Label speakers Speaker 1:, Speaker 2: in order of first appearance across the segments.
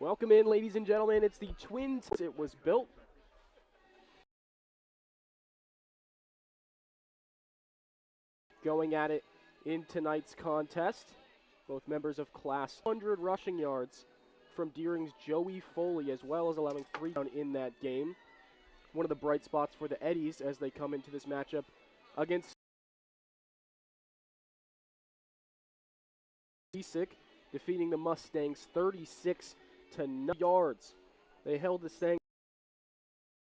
Speaker 1: Welcome in, ladies and gentlemen. It's the Twins. It was built. Going at it in tonight's contest. Both members of Class 100 rushing yards from Deering's Joey Foley, as well as allowing 3 down in that game. One of the bright spots for the Eddies as they come into this matchup against Sept, defeating the Mustangs 36 to 9 yards. They held the Mustangs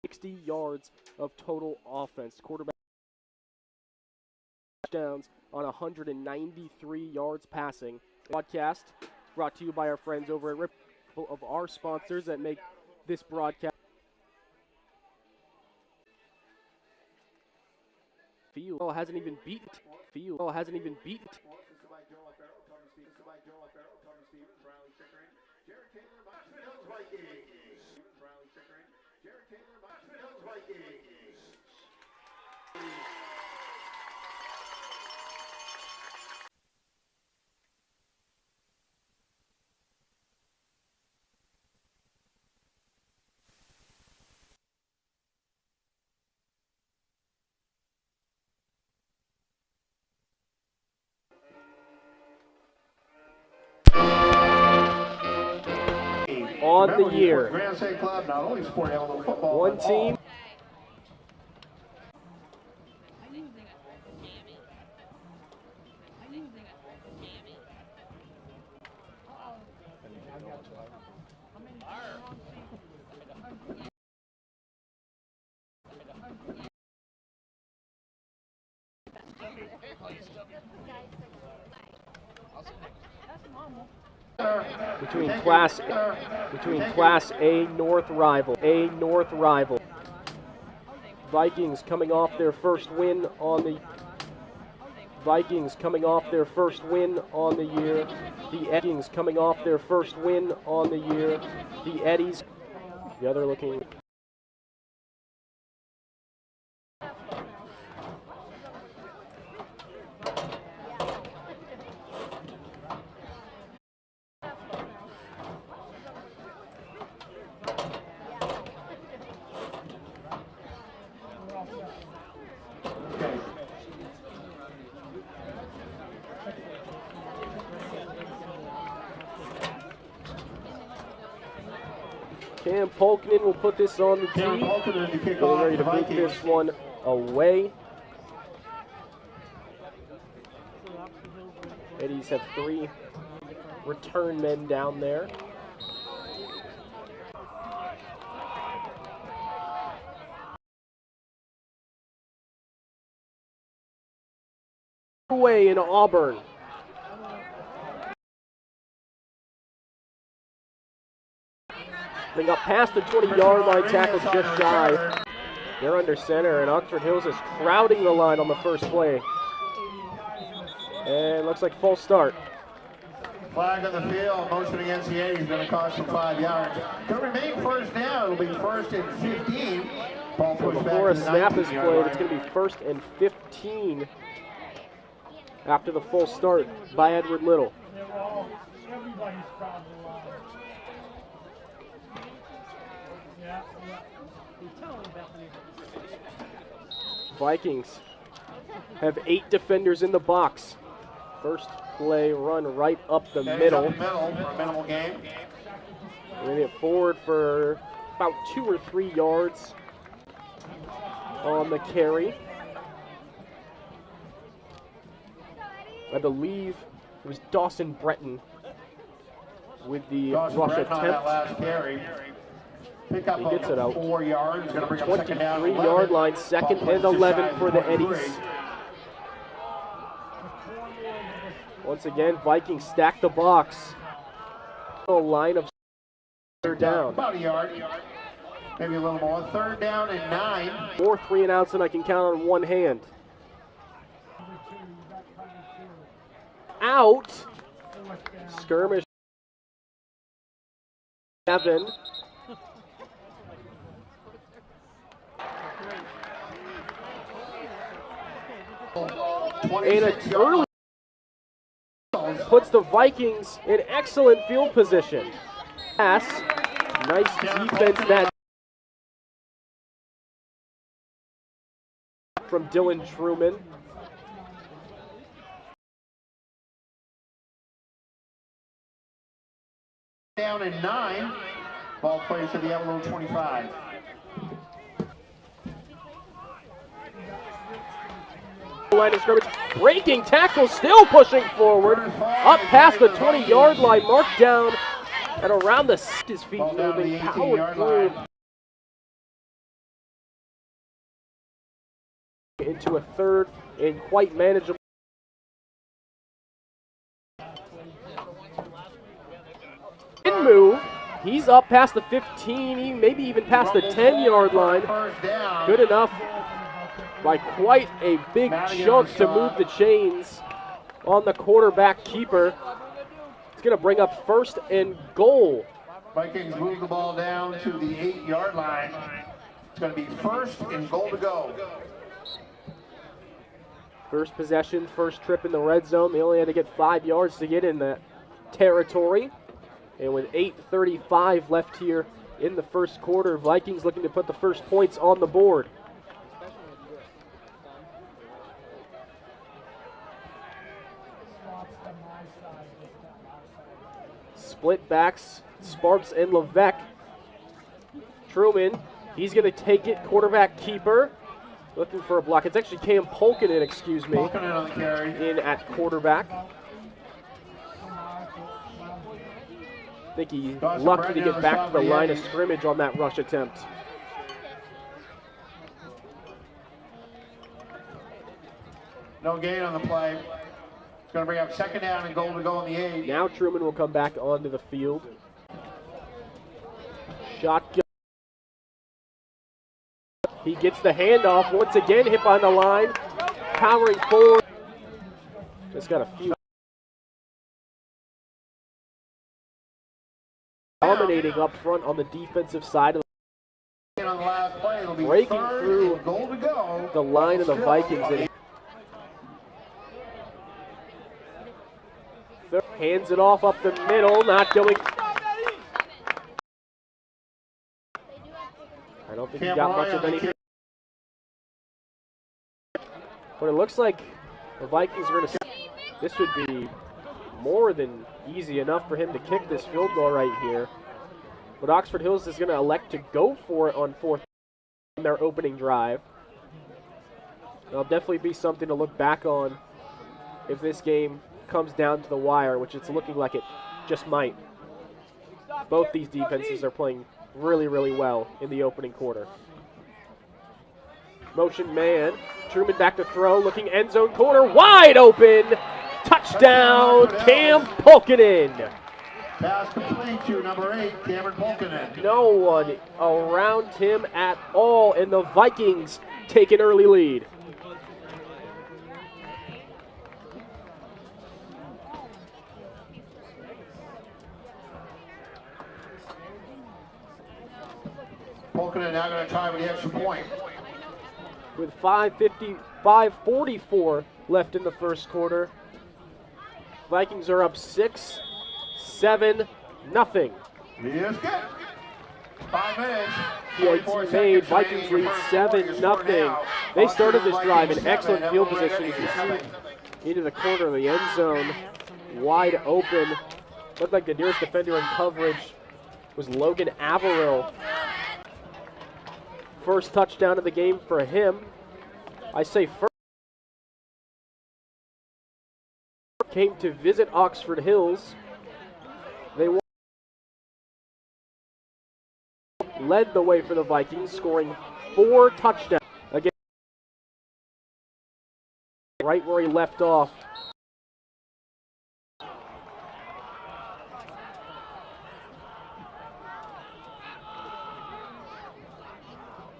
Speaker 1: 60 yards of total offense. Quarterback touchdowns on 193 yards passing. Broadcast brought to you by our friends over at Ripple, of our sponsors that make this broadcast. Field hasn't even beaten. Field hasn't even beaten. On the year, one team. Between Class A North rival. Vikings coming off their first win on the year. The Vikings coming off their first win on the year. The Eddies, the other looking. Cam Polkinen will put this on the tee. Getting ready to move this one away. Eddies have 3 return men down there. Away in Auburn. They got past the 20-yard line, tackled just shy. They're under center, and Oxford Hills is crowding the line on the first play. And looks like false start.
Speaker 2: Flag on the field, motion against the Eddies, going to cost them 5 yards. To remain first down, it'll be first and 15. Ball
Speaker 1: So before a snap is played, it's going to be first and 15 after the full start by Edward Little. Vikings have 8 defenders in the box. First play run right up the middle.
Speaker 2: Minimal game.
Speaker 1: Bring it forward for about 2 or 3 yards on the carry. I believe it was Dawson Breton with the rush attempt.
Speaker 2: That last carry.
Speaker 1: He gets it out.
Speaker 2: 4 yards.
Speaker 1: 23-yard line, second and 11 for the Eddies. Once again, Vikings stack the box. A line of third down.
Speaker 2: About a yard, maybe a little more. Third down and 9.
Speaker 1: 4 3 and outs, and I can count on one hand. Out. Skirmish. 7. And an early puts the Vikings in excellent field position. pass. Nice defense that from Dylan Truman.
Speaker 2: Down in 9. Ball plays to the Avalon 25.
Speaker 1: Line of scrimmage, breaking tackle, still pushing forward, up past the 20-yard line, marked down at around his feet, moving, powered through into a third and quite manageable. Move. He's up past the 15, maybe even past the 10-yard line. Good enough by quite a big chunk to move the chains on the quarterback keeper. It's going to bring up 1st and goal.
Speaker 2: Vikings move the ball down to the 8-yard line. It's going to be 1st and goal to go.
Speaker 1: First possession, first trip in the red zone. They only had to get 5 yards to get in that territory. And with 8:35 left here in the first quarter, Vikings looking to put the first points on the board. Split backs, Sparks and Levesque. Truman, he's going to take it, quarterback keeper. Looking for a block. It's actually Cam Polkinen, excuse me,
Speaker 2: Polkinen on the carry.
Speaker 1: in at quarterback. I think he's lucky to get back to the line of scrimmage on that rush attempt.
Speaker 2: No gain on the play. It's going to bring up 2nd down and goal to go on the 8.
Speaker 1: Now Truman will come back onto the field. Shotgun. He gets the handoff. Once again, hit on the line. Powering forward. Just got a few. Dominating up front on the defensive side of the breaking through the line of the Vikings. And hands it off up the middle, not going. I don't think he got much of anything. But it looks like the Vikings are going to. This would be more than easy enough for him to kick this field goal right here. But Oxford Hills is going to elect to go for it on 4th in their opening drive. It'll definitely be something to look back on if this game comes down to the wire, which it's looking like it just might. Both these defenses are playing really, really well in the opening quarter. Motion man, Truman back to throw, looking end zone corner, wide open. Touchdown, Cam Polkinen.
Speaker 2: Pass complete to number 8, Cameron Polkinen.
Speaker 1: No one around him at all, and the Vikings take an early lead.
Speaker 2: Polkinen now going to try with the extra point.
Speaker 1: With 5:44 left in the first quarter, Vikings are up 6-7-0.
Speaker 2: He is good. 5 minutes.
Speaker 1: PAT made. Vikings lead 7-0. They started this drive in excellent field position, as you see, into the corner of the end zone, wide open. Looked like the nearest defender in coverage was Logan Averill. First touchdown of the game for him. I say first. Came to visit Oxford Hills. They led the way for the Vikings, scoring 4 touchdowns. Again, right where he left off.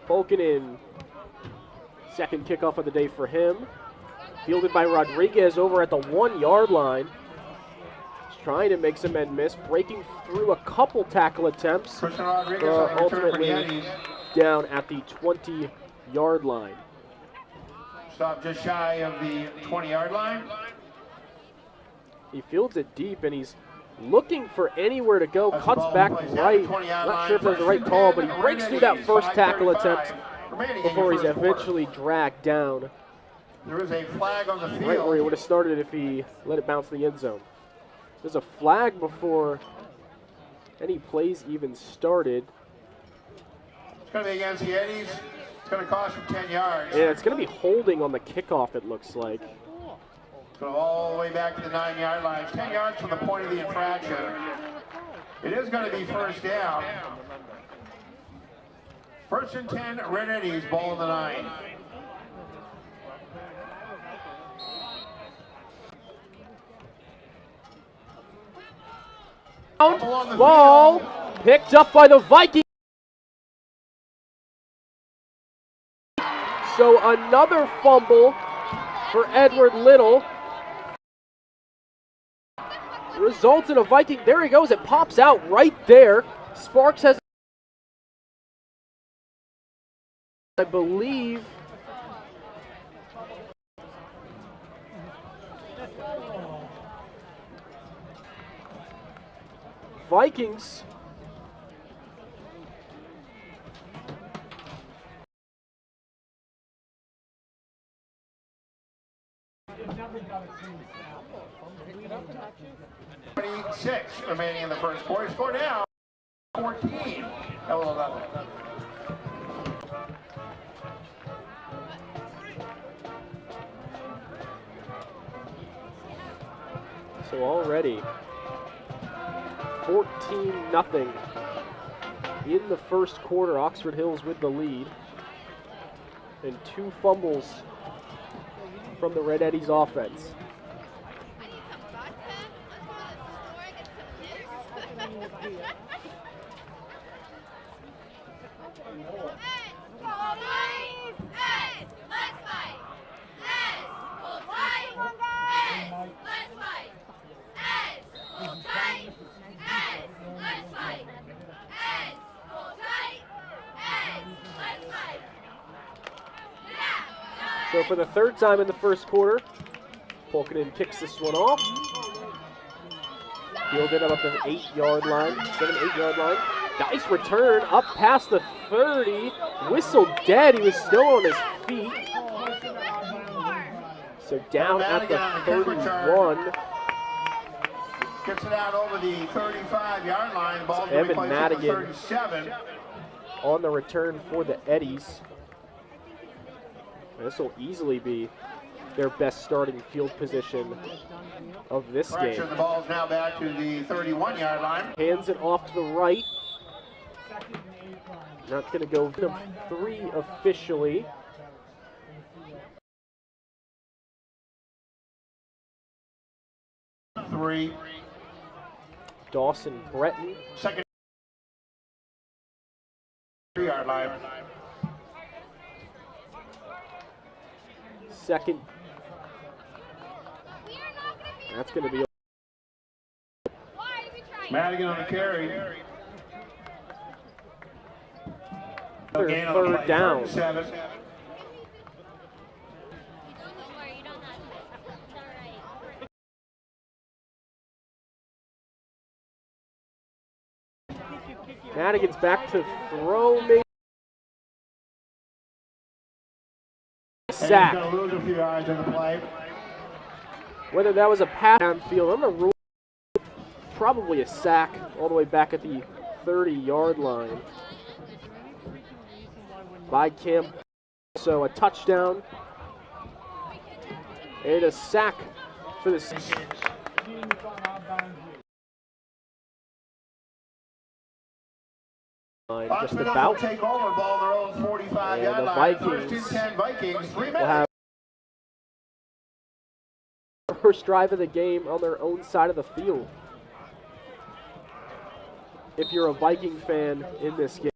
Speaker 1: Polkinen, second kickoff of the day for him. Fielded by Rodriguez over at the 1-yard line. He's trying to make some men miss, breaking through a couple tackle attempts, ultimately down at the 20-yard line.
Speaker 2: Stop just shy of the 20-yard line.
Speaker 1: He fields it deep, and he's looking for anywhere to go, cuts back right. Not sure if that was the right call, but he breaks through that first tackle attempt before he's eventually dragged down.
Speaker 2: There is a flag on the field.
Speaker 1: Right where he would have started if he let it bounce in the end zone. There's a flag before any plays even started.
Speaker 2: It's going to be against the Eddies. It's going to cost him 10 yards.
Speaker 1: Yeah, it's going to be holding on the kickoff, it looks like.
Speaker 2: Go all the way back to the 9-yard line. It's 10 yards from the point of the infraction. It is going to be first down. First and 10, Red Eddies, ball in the 9.
Speaker 1: Ball picked up by the Vikings. So another fumble for Edward Little. Results in a Viking. There he goes. It pops out right there. Sparks has, I believe, Vikings.
Speaker 2: Six remaining in the first quarter. Score now 14.
Speaker 1: So already 14-0 in the first quarter. Oxford Hills with the lead. And 2 fumbles from the Red Eddies offense. So for the third time in the first quarter, Polkinen kicks this one off. Fielded up the 8-yard line, 7-8-yard line. Nice return up past the 30. Whistle dead. He was still on his feet. So down at the 31.
Speaker 2: Gets it out over the 35-yard line. Ball
Speaker 1: Evan Madigan
Speaker 2: 37.
Speaker 1: On the return for the Eddies. This will easily be their best starting field position of this game.
Speaker 2: The ball's now back to the 31-yard line.
Speaker 1: Hands it off to the right. Not going to go 3 officially.
Speaker 2: Three.
Speaker 1: Dawson Breton.
Speaker 2: Second 3-yard line.
Speaker 1: Second. That's going to be
Speaker 2: Madigan on the carry.
Speaker 1: Third down.
Speaker 2: 7.
Speaker 1: Madigan's back to throw, maybe. Sack.
Speaker 2: He's going to lose a few yards in the play.
Speaker 1: Whether that was a pass downfield, I'm going to rule probably a sack all the way back at the 30-yard line by Camp. So a touchdown and a sack for the
Speaker 2: Just about. Take over, ball their own 45-yard line. First and 10 Vikings, 3 minutes.
Speaker 1: Will have first drive of the game on their own side of the field. If you're a Viking fan in this game.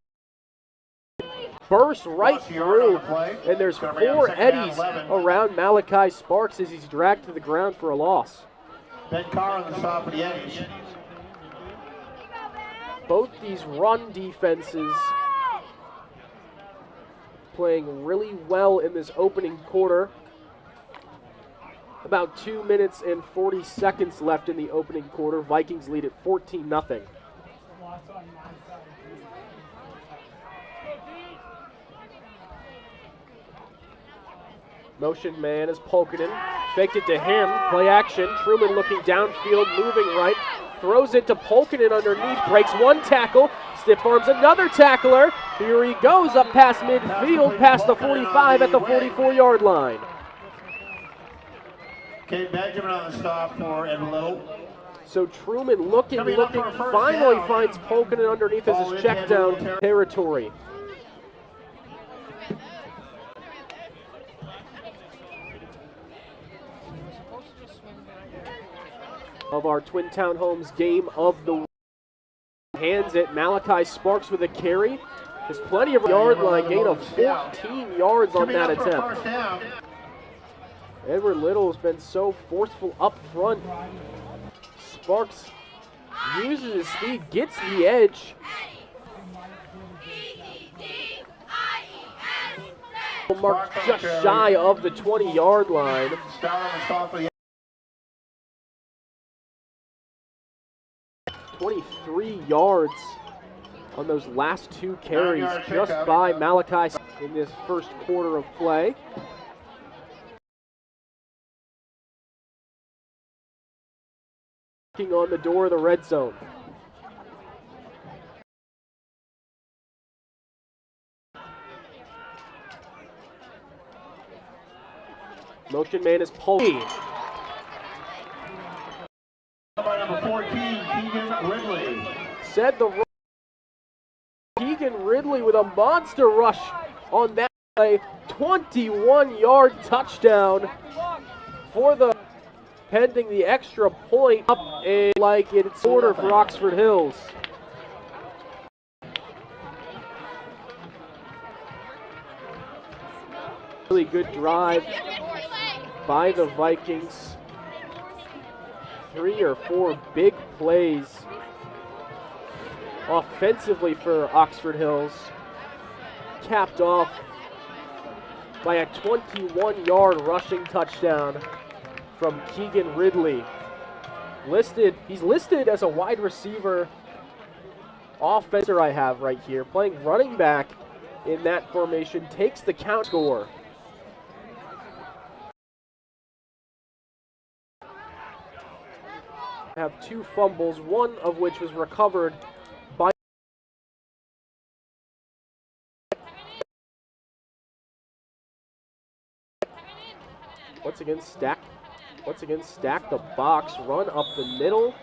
Speaker 1: Burst right through, and there's 4 Eddies around Malachi Sparks as he's dragged to the ground for a loss.
Speaker 2: Ben Carr on the stop for the Eddies.
Speaker 1: Both these run defenses playing really well in this opening quarter. About 2 minutes and 40 seconds left in the opening quarter. Vikings lead at 14-0. Motion man is Polkinen. Faked it to him. Play action. Truman looking downfield, moving right. Throws it to Polkinen underneath. Breaks one tackle. Stiff arms another tackler. Here he goes up past midfield, past the 45 at the 44-yard line.
Speaker 2: Kate Benjamin on the stop for Edwin Little.
Speaker 1: So Truman looking, finally finds Polkinen underneath as his check down territory. Of our Twin Town Homes game of the week. Hands it, Malachi Sparks with a carry. There's plenty of yard line, gain of 14 yards on that attempt. Edward Little has been so forceful up front. Sparks uses his speed, gets the edge. Mark just shy of the 20-yard line. 23 yards on those last two carries just by Malachi in this first quarter of play. Knocking on the door of the red zone. Motion man is Polkinen.
Speaker 2: Number 14, Keegan Ridley.
Speaker 1: Said the Keegan Ridley with a monster rush on that play. 21-yard touchdown for the pending the extra point up and like it's order for Oxford Hills. Really good drive by the Vikings. 3 or 4 big plays offensively for Oxford Hills, capped off by a 21-yard rushing touchdown from Keegan Ridley. He's listed as a wide receiver offenser I have right here, playing running back in that formation, takes the count score. Have 2 fumbles, one of which was recovered by once again stack the box, run up the middle.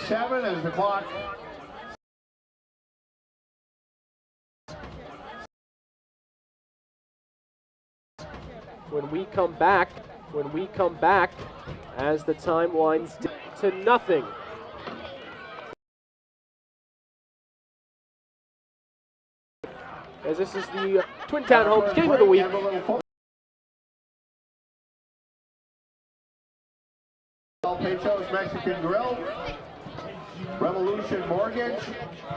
Speaker 2: 7 is the clock.
Speaker 1: When we come back, as the time winds to nothing. As this is the Twin Town Homes game of the week.
Speaker 2: Pechos Mexican Grill, Revolution Mortgage,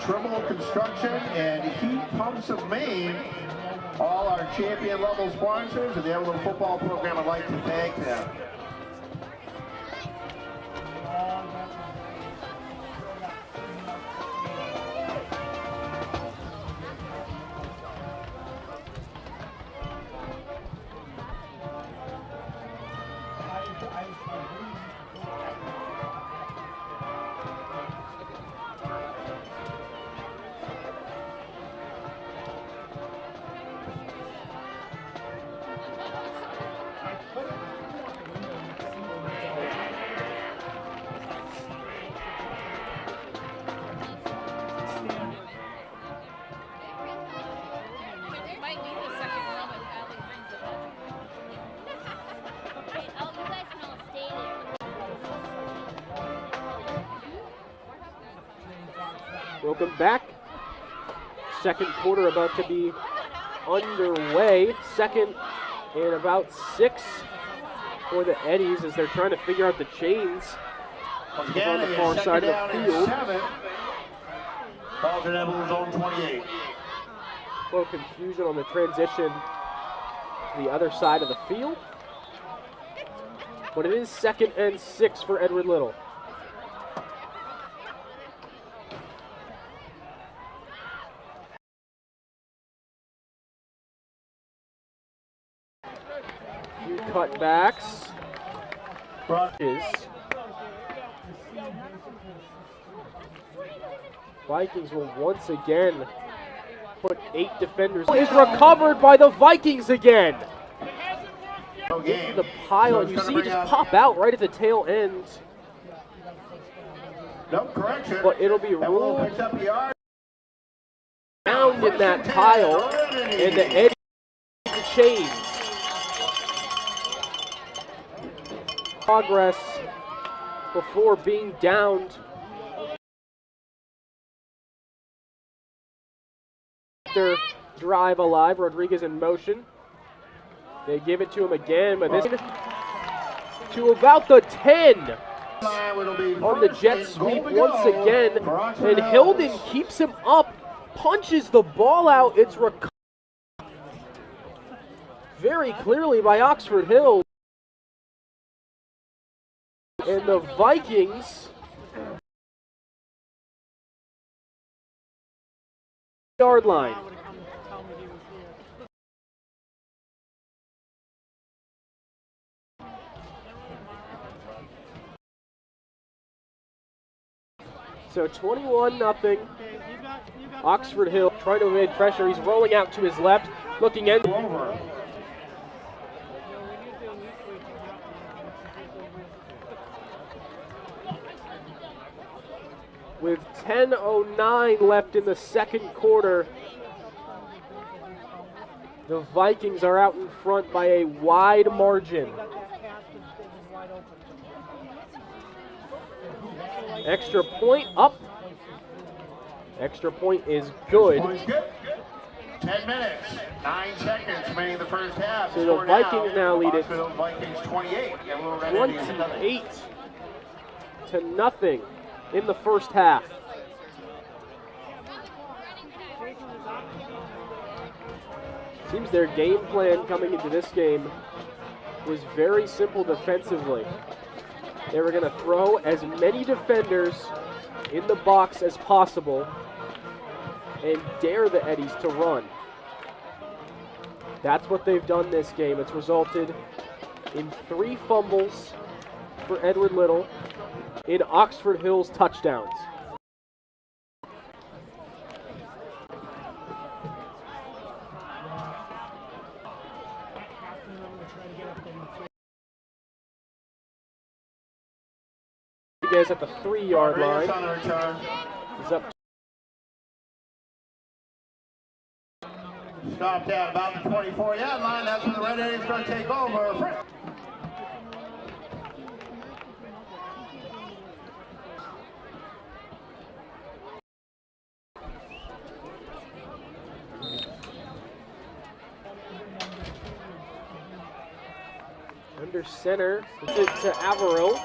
Speaker 2: Trimble Construction, and Heat Pumps of Maine. All our champion level sponsors, and the Everett football program, I'd like to thank them.
Speaker 1: Welcome back. Second quarter about to be underway. Second and about 6 for the Eddies as they're trying to figure out the chains on the far side of the field.
Speaker 2: Ball's in Evelyn's own 28.
Speaker 1: A little confusion on the transition to the other side of the field. but it is 2nd and 6 for Edward Little. Few cutbacks. Vikings will once again put 8 defenders. Is recovered by the Vikings again. Into the pile, and you see it just pop out right at the tail end.
Speaker 2: No correction.
Speaker 1: But it'll be ruled down in that pile, and the edge of the chains. Progress before being downed. After drive alive, Rodriguez in motion. They give it to him again, but this to about the 10 on the jet sweep once again, and Hilden keeps him up, punches the ball out. It's recovered very clearly by Oxford Hill. And the Vikings yard line. So 21-0. Oxford Hill trying to evade pressure. He's rolling out to his left, looking in. With 10:09 left in the second quarter, the Vikings are out in front by a wide margin. Extra point up. Extra point is good.
Speaker 2: 10 minutes, 9 seconds remaining in the first half.
Speaker 1: So the Vikings now lead it
Speaker 2: 28
Speaker 1: to nothing in the first half. Seems their game plan coming into this game was very simple defensively. They were going to throw as many defenders in the box as possible and dare the Eddies to run. That's what they've done this game. It's resulted in 3 fumbles for Edward Little in Oxford Hill's touchdowns. You guys at the 3-yard line. He's up.
Speaker 2: Stopped at about the 24-yard line. That's when the Red Eddie's going to take over.
Speaker 1: Under center, to Averill.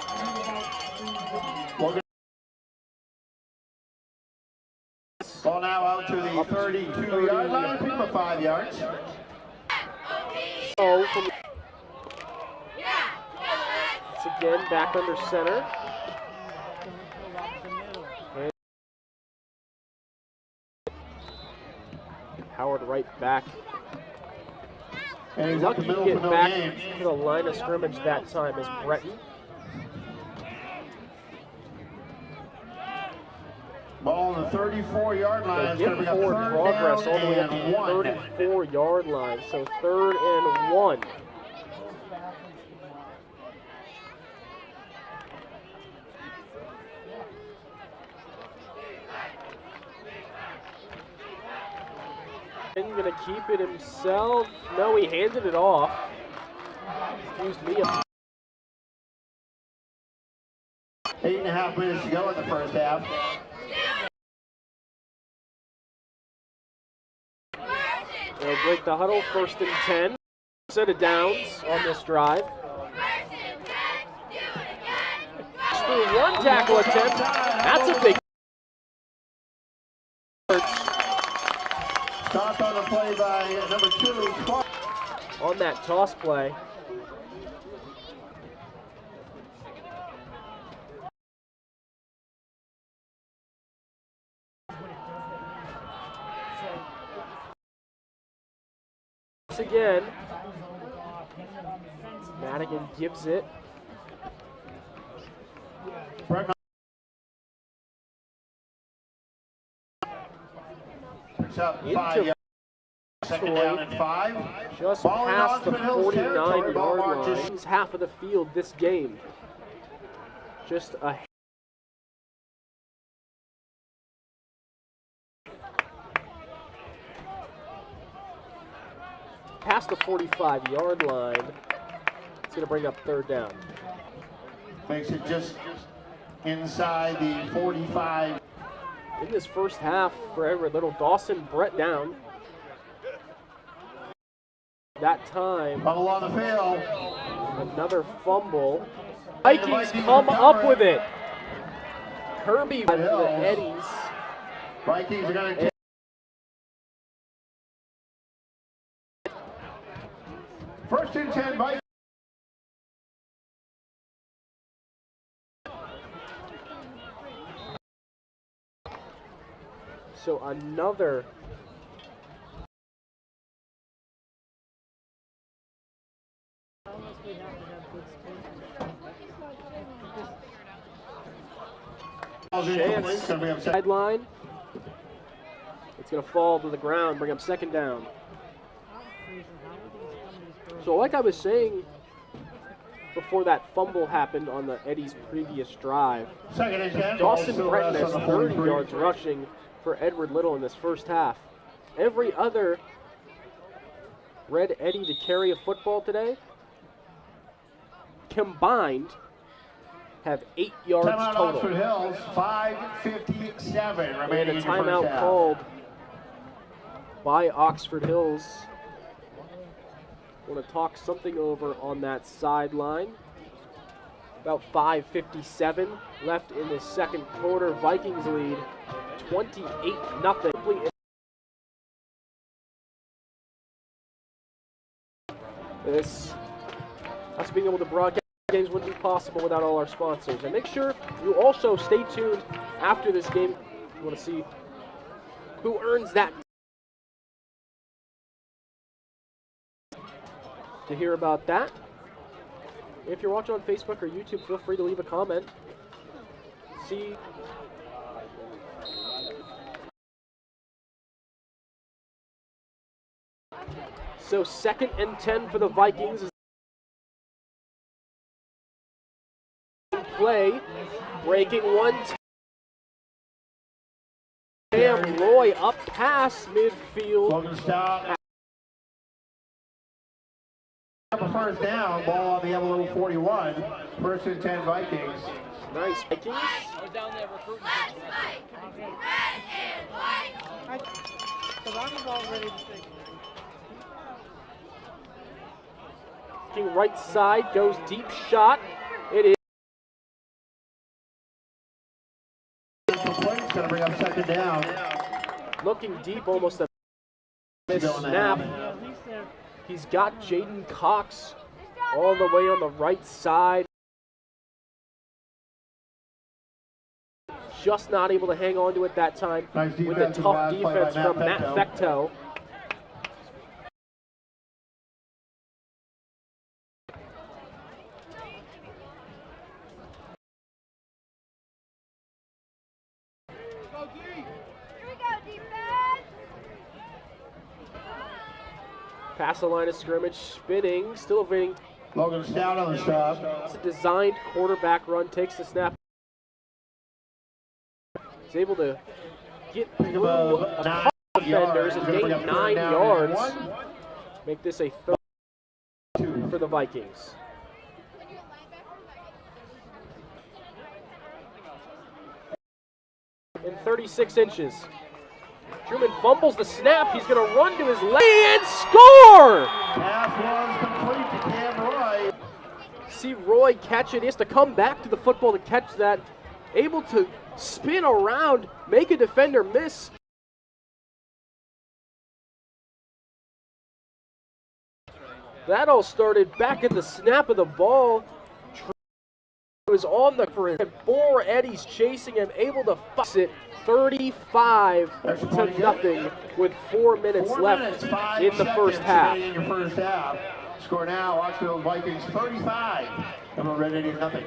Speaker 2: Ball now out to the 32-yard line, pick up 5 yards.
Speaker 1: So, it's again back under center. And Howard right back.
Speaker 2: And he's
Speaker 1: Lucky
Speaker 2: up the middle
Speaker 1: to get
Speaker 2: for no
Speaker 1: back
Speaker 2: gain.
Speaker 1: to the line of scrimmage that time is Breton.
Speaker 2: Ball on the 34-yard line.
Speaker 1: They get forward progress all the way up to the 34-yard line. So 3rd and 1. And gonna keep it himself. No, he handed it off. Excuse me.
Speaker 2: 8.5 minutes to go in the first half.
Speaker 1: They'll break the huddle, 1st and 10. Set of downs on this drive. Through 1 tackle attempt. That's a big.
Speaker 2: Toss on the play by number 2.
Speaker 1: On that toss play. Again. Madigan gives it.
Speaker 2: Picks up 5 yards. Second down and 5.
Speaker 1: Just
Speaker 2: Ball in
Speaker 1: past the
Speaker 2: Oxford Hills territory.
Speaker 1: 49-yard
Speaker 2: Ball
Speaker 1: line.
Speaker 2: marches.
Speaker 1: He's half of the field this game. Just a past the 45-yard line. It's going to bring up third down.
Speaker 2: Makes it just inside the 45.
Speaker 1: In this first half for Edward Little, Dawson Brett down. That time,
Speaker 2: Ball on the field.
Speaker 1: another fumble. Vikings come up with it. Kirby for the Eddies.
Speaker 2: Vikings are going to take. First and 10, Vikings.
Speaker 1: So another chance. Sideline. It's going to fall to the ground, bring up second down. So like I was saying before that fumble happened on the Eddie's previous drive,
Speaker 2: Second and 10.
Speaker 1: Dawson Breton has 30 yards rushing for Edward Little in this first half. Every other Red Eddie to carry a football today combined have 8 yards
Speaker 2: Timeout
Speaker 1: total.
Speaker 2: Oxford Hills, 5:57 remaining
Speaker 1: And a
Speaker 2: in the
Speaker 1: timeout
Speaker 2: first half.
Speaker 1: called by Oxford Hills. Want to talk something over on that sideline. About 5:57 left in the second quarter. Vikings lead 28-0. Us being able to broadcast games wouldn't be possible without all our sponsors. And make sure you also stay tuned after this game. You want to see who earns that. To hear about that. If you're watching on Facebook or YouTube, feel free to leave a comment. See. So 2nd and 10 for the Vikings. Play, breaking one. Sam Roy up past midfield.
Speaker 2: Logan Stout. First down, ball on the yellow 41. First and 10 Vikings.
Speaker 1: Nice Vikings. Right side goes deep shot. It is.
Speaker 2: Going to bring up second down.
Speaker 1: Looking deep, almost a snap. He's got Jaden Cox all the way on the right side. Just not able to hang on to it that time with a tough defense from Matt Fecto. Past the line of scrimmage, spinning, still evading.
Speaker 2: Logan Stout on the stop.
Speaker 1: It's a designed quarterback run, takes the snap. He's able to get through a couple defenders and gain 9 yards. Make this a third for the Vikings. In 36 inches. Truman fumbles the snap. He's going to run to his left and score!
Speaker 2: Pass was complete to Cam Roy.
Speaker 1: See Roy catch it. He has to come back to the football to catch that. Able to spin around, make a defender miss. That all started back at the snap of the ball. was on the for four Eddies chasing him, able to fix it 35-0 with 4 minutes left in the first half.
Speaker 2: In your first half. Score now, Oxford Vikings 35. Emerald Red Eddies nothing.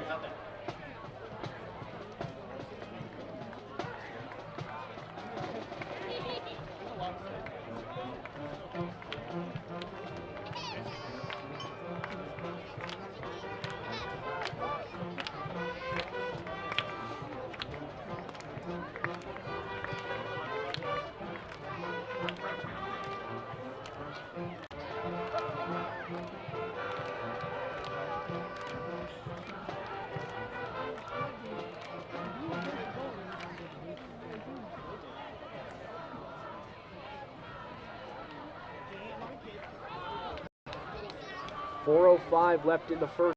Speaker 1: .405 left in the first.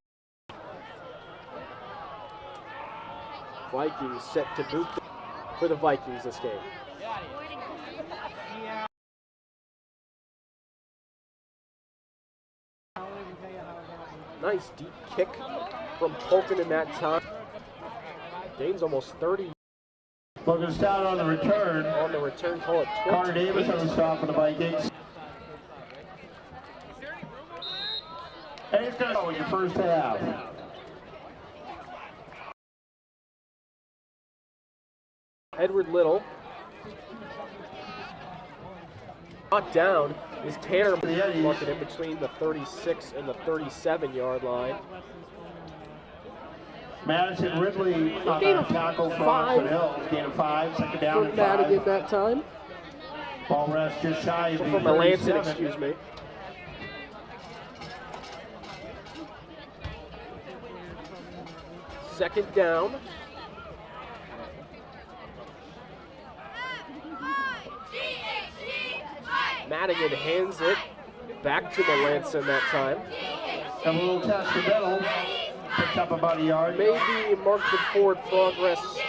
Speaker 1: Vikings set to boot for the Vikings this game. Nice deep kick from Colton in that time. Game's almost 30.
Speaker 2: Looking stout on the return.
Speaker 1: On the return, call it 20.
Speaker 2: Connor Davis on the stop for the Vikings. And it's going to go in your first half.
Speaker 1: Edward Little. Knocked down is Tanner marking in between the 36 and the 37-yard line.
Speaker 2: Madison Ridley on the tackle from Oxford Hills. Gain of 5, second down and 5.
Speaker 1: Madigan that time.
Speaker 2: Ball rest just shy of the
Speaker 1: from Melanson, excuse me. Second down. Madigan hands it back to Melanson that time.
Speaker 2: A little test the middle. Picks up about a yard.
Speaker 1: Maybe mark the forward progress.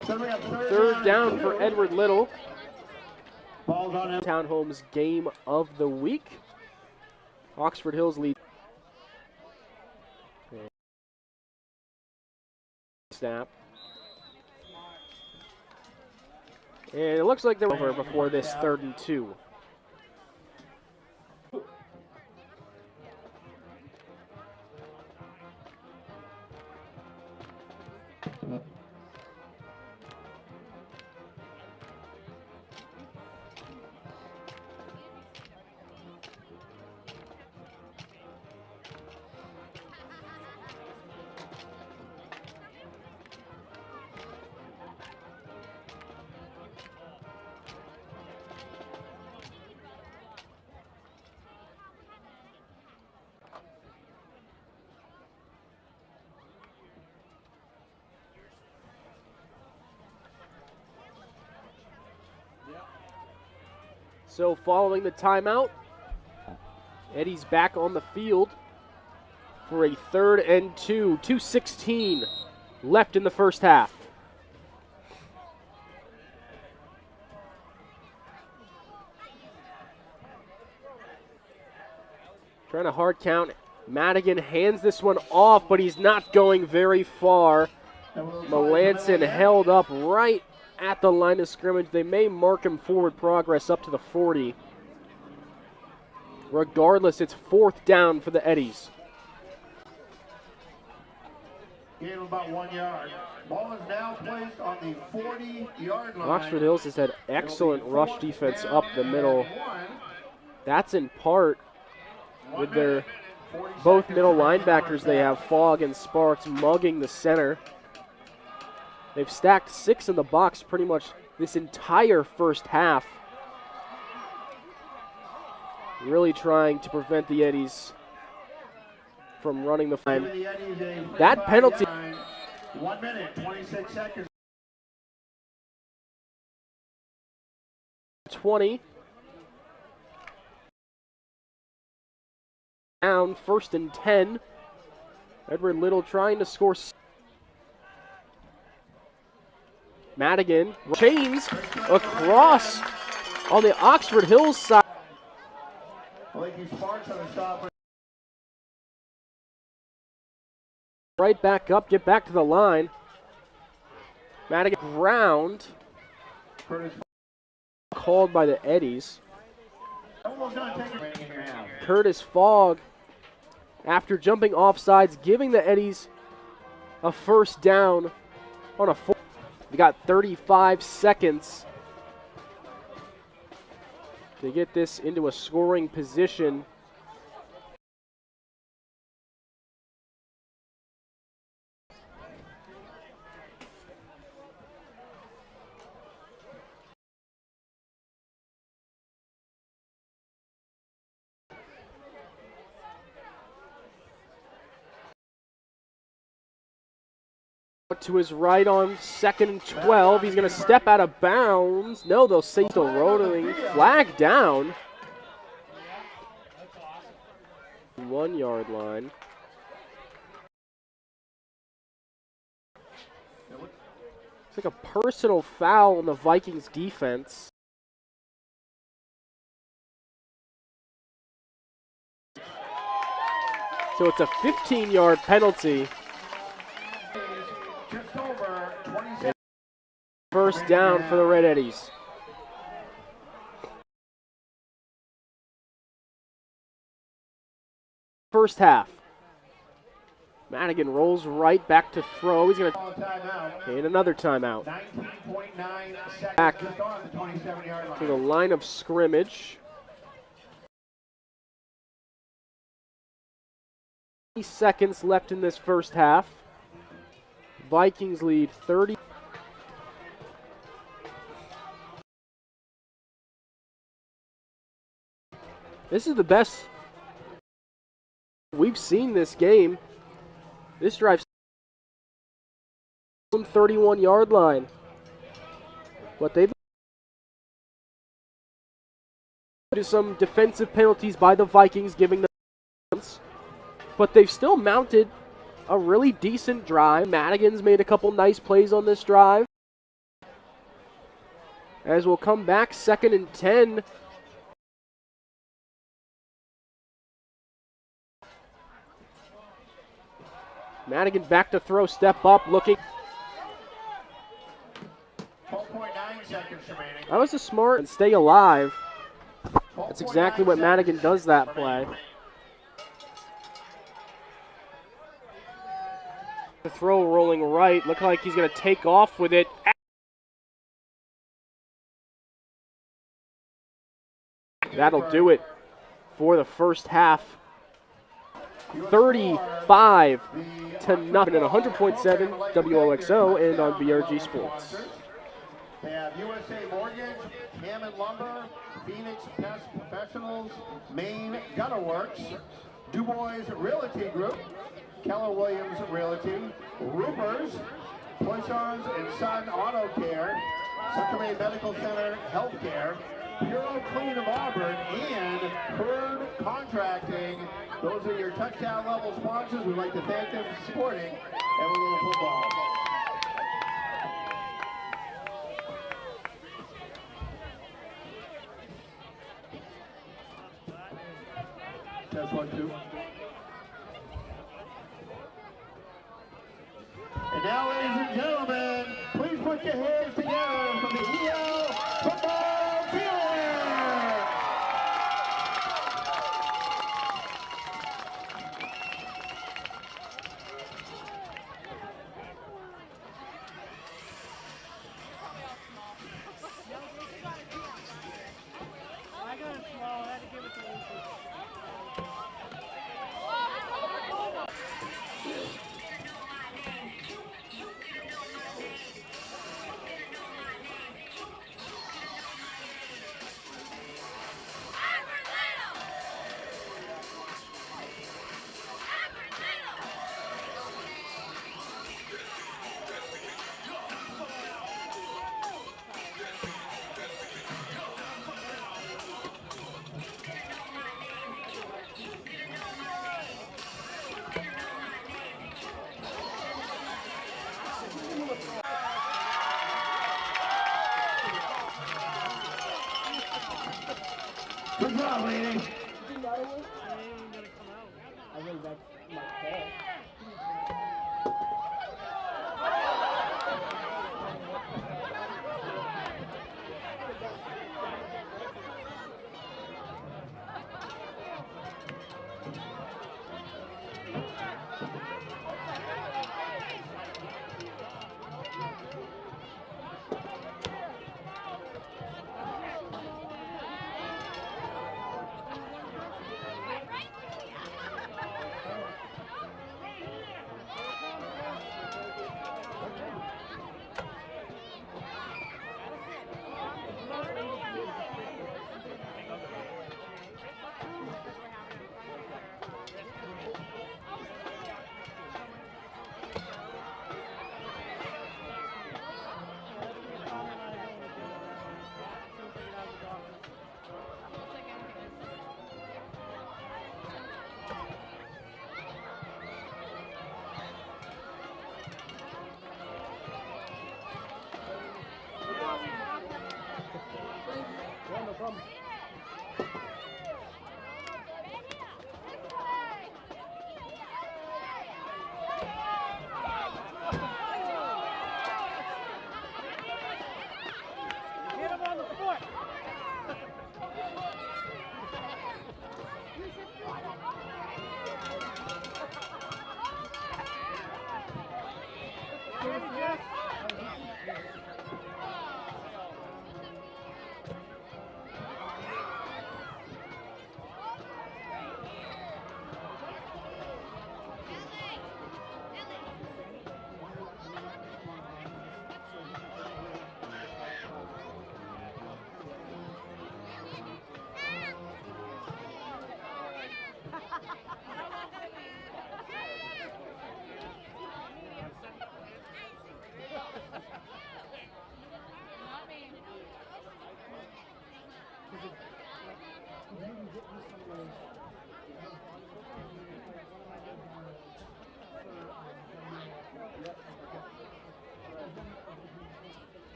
Speaker 1: Third down for Edward Little. Townhome's game of the week. Oxford Hills lead. Snap. And it looks like they're over before this 3rd and 2. So following the timeout, Eddie's back on the field for a 3rd and 2. 2:16 left in the first half. Trying to hard count. Madigan hands this one off, but he's not going very far. Melanson held up right at the line of scrimmage. They may mark him forward progress up to the 40. Regardless, it's 4th down for the Eddies.
Speaker 2: Gave him about 1 yard. Ball is now placed on the 40-yard line.
Speaker 1: Oxford Hills has had excellent rush defense up the middle. That's in part with their both middle linebackers. They have Fogg and Sparks mugging the center. They've stacked 6 in the box pretty much this entire first half. Really trying to prevent the Eddies from running the line. That penalty.
Speaker 2: 1 minute, 26 seconds.
Speaker 1: 20. Down, 1st and 10. Edward Little trying to score. Madigan chains across on the Oxford Hills side.
Speaker 2: to the stop.
Speaker 1: Right back up, get back to the line. Madigan ground. Called by the Eddies. Curtis Fogg, after jumping offsides, giving the Eddies a first down on a 4. We got 35 seconds to get this into a scoring position. To his right on 2nd and 12. He's going to step out of bounds. No, they'll say still rolling. Flag down. 1 yard line. It's like a personal foul on the Vikings defense. So it's a 15-yard penalty. First down for the Red Eddies. First half. Madigan rolls right back to throw. He's going to take another timeout.
Speaker 2: 19.9 seconds
Speaker 1: Back
Speaker 2: just on the 27-yard line.
Speaker 1: to the line of scrimmage. 20 seconds left in this first half. Vikings lead 30. This is the best we've seen this game. This drive's 31-yard line. But they've some defensive penalties by the Vikings, giving them, but they've still mounted a really decent drive. Madigan's made a couple nice plays on this drive. As we'll come back, 2nd and 10. Madigan back to throw, step up, looking.
Speaker 2: 12.9 seconds remaining.
Speaker 1: That was a smart and stay alive. That's exactly what Madigan does that play. The throw rolling right, look like he's going to take off with it. That'll do it for the first half. 35-0 and 100.7 WOXO and on BRG Sports.
Speaker 2: They have USA Mortgage, Hammond Lumber, Phoenix Pest Professionals, Maine Gutter Works, Du Bois Realty Group, Keller Williams Realty, Roopers, Poissons and Son Auto Care, Central Maine Medical Center Healthcare, Bureau Clean of Auburn, and Herd Contracting. Those are your touchdown level sponsors. We'd like to thank them for supporting Amarillo football. Test 1, 2. And now, ladies and gentlemen, please put your hands together for the EL football team. Good job, lady.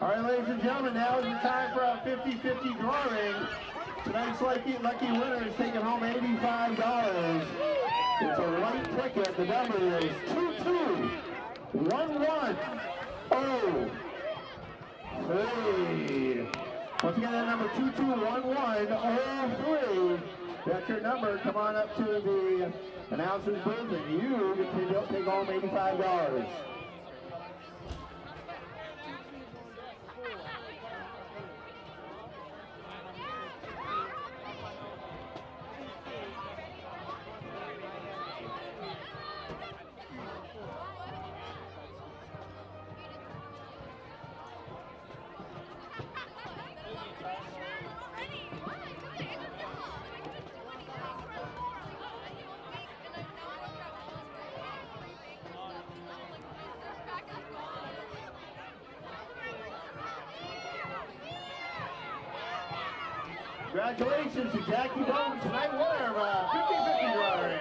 Speaker 2: All right, ladies and gentlemen, now is the time for our 50-50 drawing. Tonight's lucky winner is taking home $85. It's a white ticket. The number is 221103. Once again, that number 221103. That's your number. Come on up to the announcer's booth, and you get to take home $85. Congratulations to Jackie Bone, tonight winner of 50-50 drawing.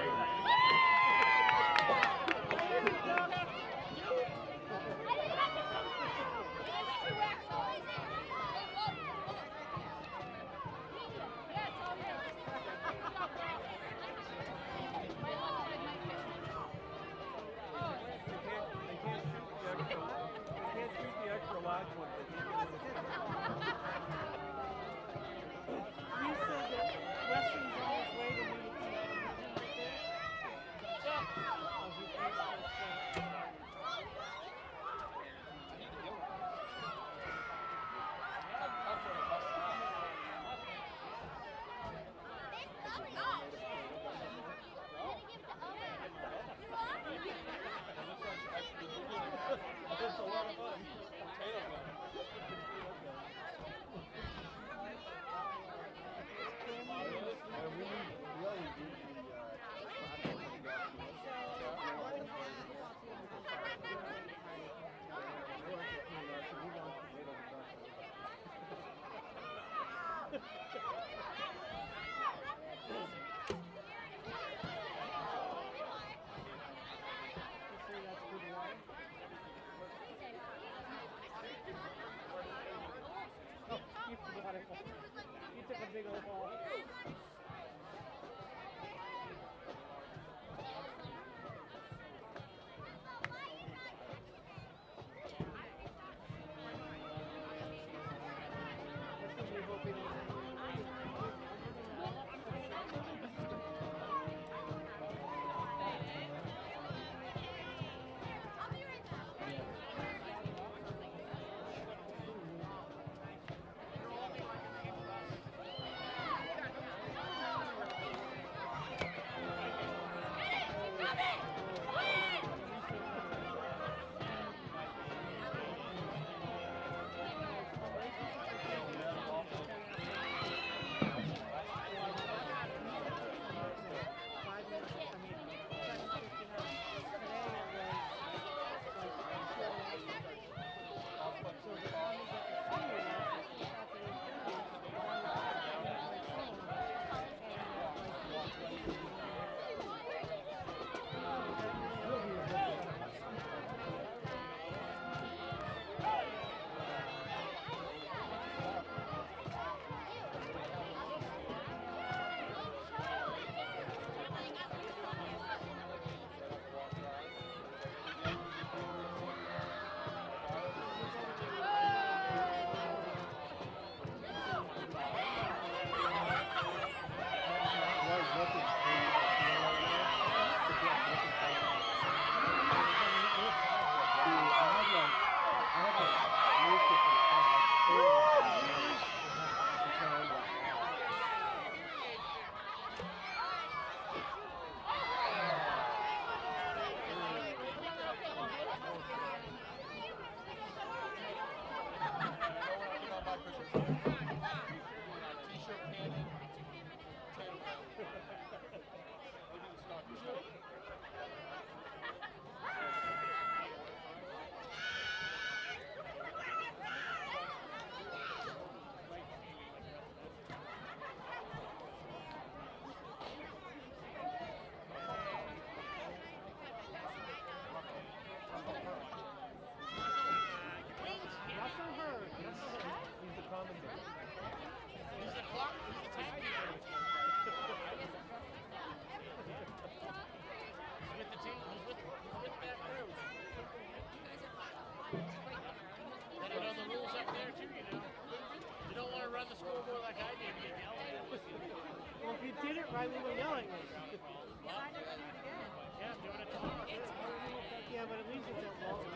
Speaker 3: you did it right, we were yelling at you. Yeah, do it tomorrow. Yeah, but at least it's at Walter.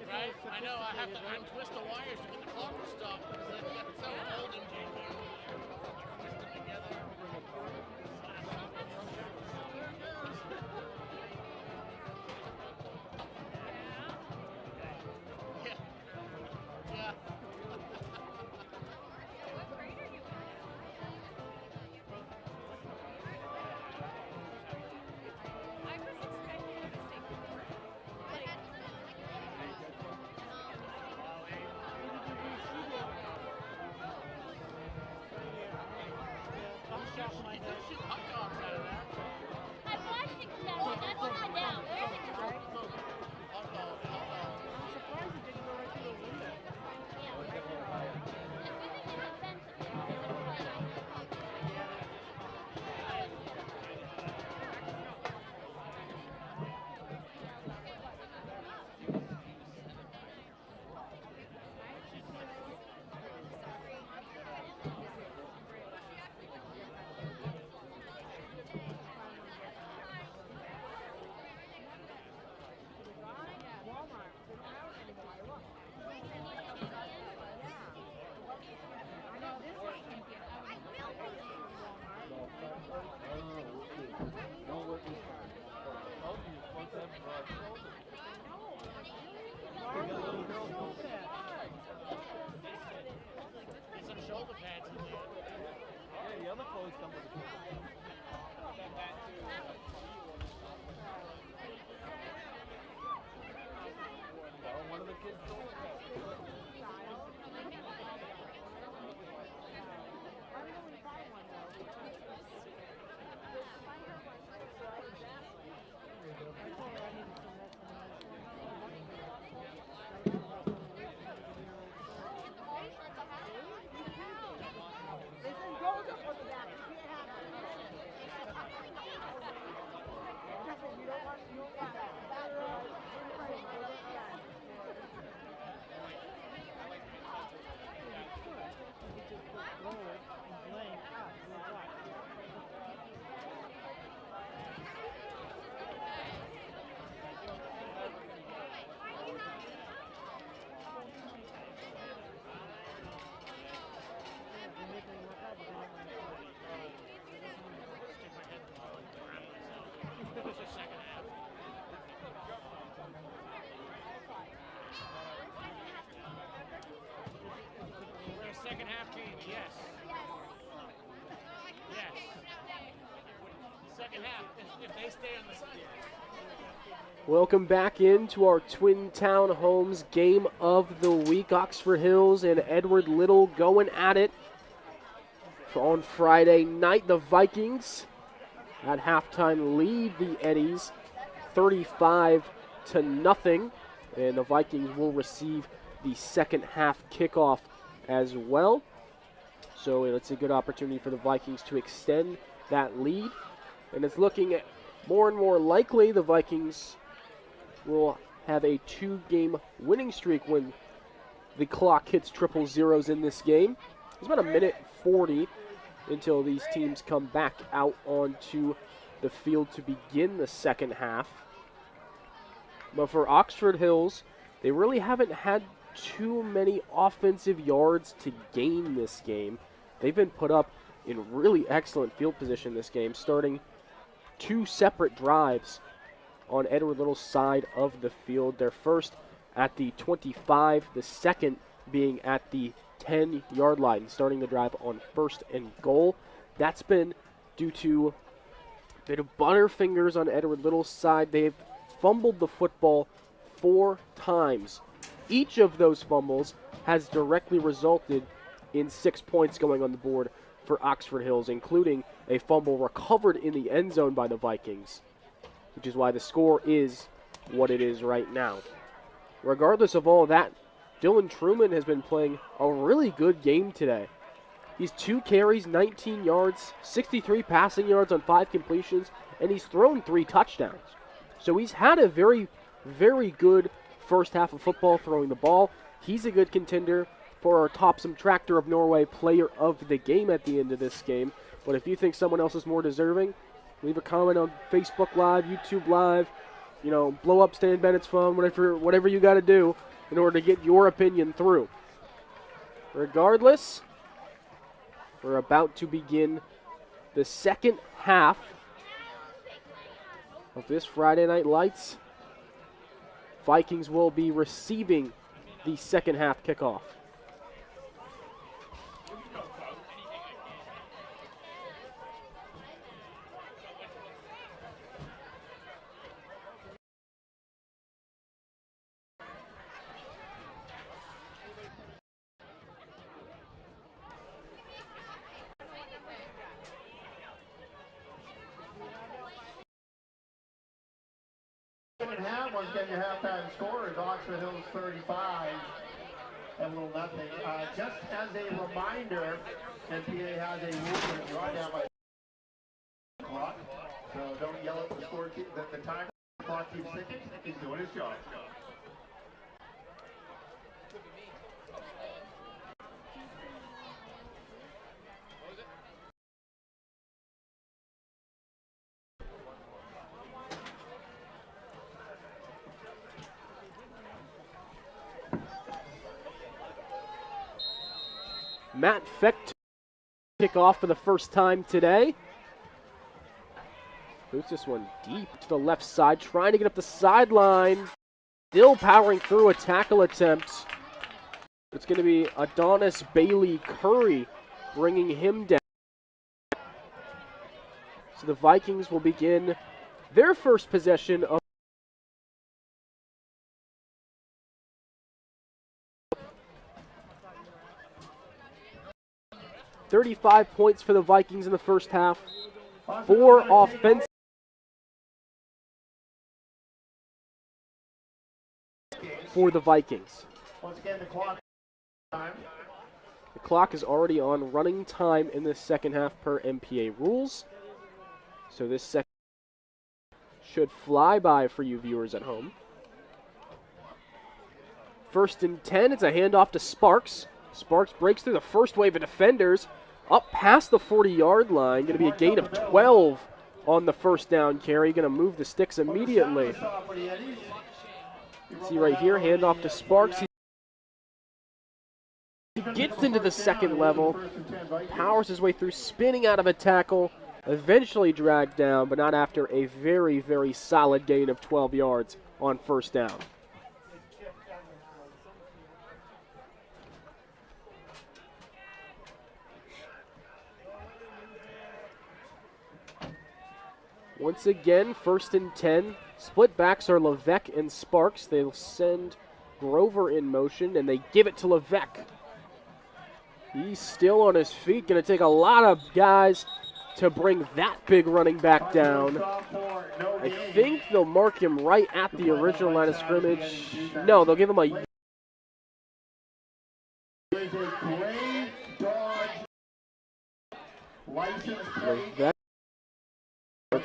Speaker 4: Right? I know, I have to untwist the wires to get the clock to stop because they've got so old in JP. Twist them together. Yeah. Yeah. Second half team, yes. Yes. Second half, if they stay on the side.
Speaker 1: Welcome back into our Twin Town Homes game of the week. Oxford Hills and Edward Little going at it on Friday night. The Vikings at halftime lead the Eddies 35-0, and the Vikings will receive the second half kickoff as well. So it's a good opportunity for the Vikings to extend that lead. And it's looking at more and more likely the Vikings will have a 2-game winning streak when the clock hits triple zeros in this game. It's about 1:40 until these teams come back out onto the field to begin the second half. But for Oxford Hills, they really haven't had too many offensive yards to gain this game. They've been put up in really excellent field position this game, starting 2 separate drives on Edward Little's side of the field. Their first at the 25, the second being at the 10-yard line, starting the drive on 1st and goal. That's been due to a bit of butterfingers on Edward Little's side. They've fumbled the football 4 times. Each of those fumbles has directly resulted in 6 points going on the board for Oxford Hills, including a fumble recovered in the end zone by the Vikings, which is why the score is what it is right now. Regardless of all that, Dylan Truman has been playing a really good game today. He's 2 carries, 19 yards, 63 passing yards on 5 completions, and he's thrown 3 touchdowns. So he's had a very, very good first half of football throwing the ball. He's a good contender for our top subtractor of Norway player of the game at the end of this game. But if you think someone else is more deserving, leave a comment on Facebook Live, YouTube Live, you know, blow up Stan Bennett's phone, whatever you got to do in order to get your opinion through. Regardless, we're about to begin the second half of this Friday Night Lights. Vikings will be receiving the second half kickoff.
Speaker 2: Second half, once again, your halftime score is Oxford Hills 35 and Little Nothing. Just as a reminder, NPA has a rule to draw down by the clock, so don't yell at the score. The time clock keeps ticking. He's doing his job.
Speaker 1: Matt Fecht kick off for the first time today. Boots this one deep to the left side, trying to get up the sideline. Still powering through a tackle attempt. It's going to be Adonis Bailey Curry bringing him down. So the Vikings will begin their first possession of 35 points for the Vikings in the first half. 4 offensive. For the Vikings.
Speaker 2: Once again, the clock time.
Speaker 1: The clock is already on running time in the second half per MPA rules. So this second should fly by for you viewers at home. 1st and 10, it's a handoff to Sparks. Sparks breaks through the first wave of defenders, up past the 40-yard line. Going to be a gain of 12 on the first down carry. Going to move the sticks immediately. See right here, handoff to Sparks. He gets into the second level, powers his way through, spinning out of a tackle, eventually dragged down, but not after a very, very solid gain of 12 yards on first down. Once again, 1st and 10. Split backs are Levesque and Sparks. They'll send Grover in motion, and they give it to Levesque. He's still on his feet. Going to take a lot of guys to bring that big running back down. I think they'll mark him right at the original line of scrimmage. No, they'll give him a... Levesque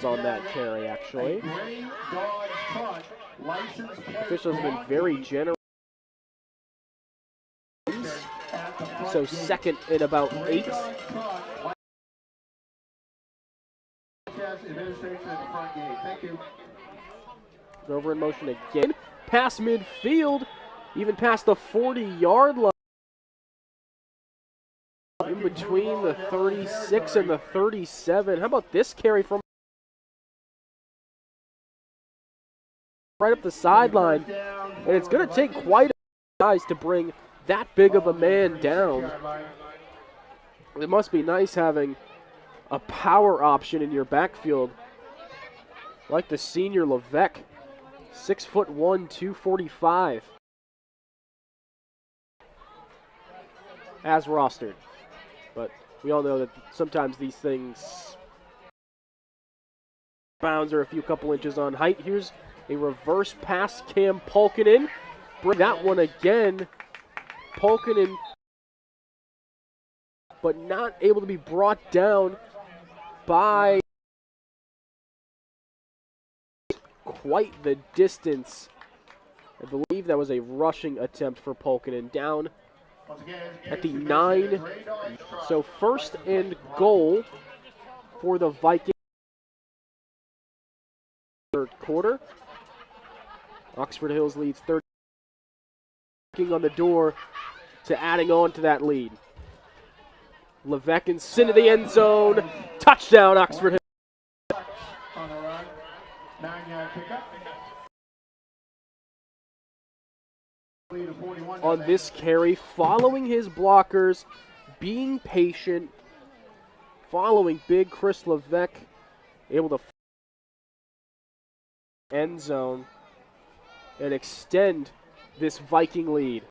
Speaker 1: on that carry, actually. Officials have been very generous. So 2nd and about 8. Grover in motion again. Past midfield, even past the 40-yard line. In between the 36 and the 37. How about this carry from right up the sideline? And it's going to take quite a guys to bring that big of a man down. It must be nice having a power option in your backfield, like the senior Levesque, 6'1", 245, as rostered. But we all know that sometimes these things bounds are a few couple inches on height. Here's a reverse pass, Cam Pulkinen. Bring that one again. Pulkinen, but not able to be brought down by quite the distance. I believe that was a rushing attempt for Pulkinen. Down at the 9. So first and goal for the Vikings. Third quarter. Oxford Hills leads 30 on the door to adding on to that lead. Levesque into the end zone. Touchdown, Oxford Hills.
Speaker 2: On the run, 9-yard pickup.
Speaker 1: On this carry, following his blockers, being patient, following big Chris Levesque, able to end zone and extend this Viking lead.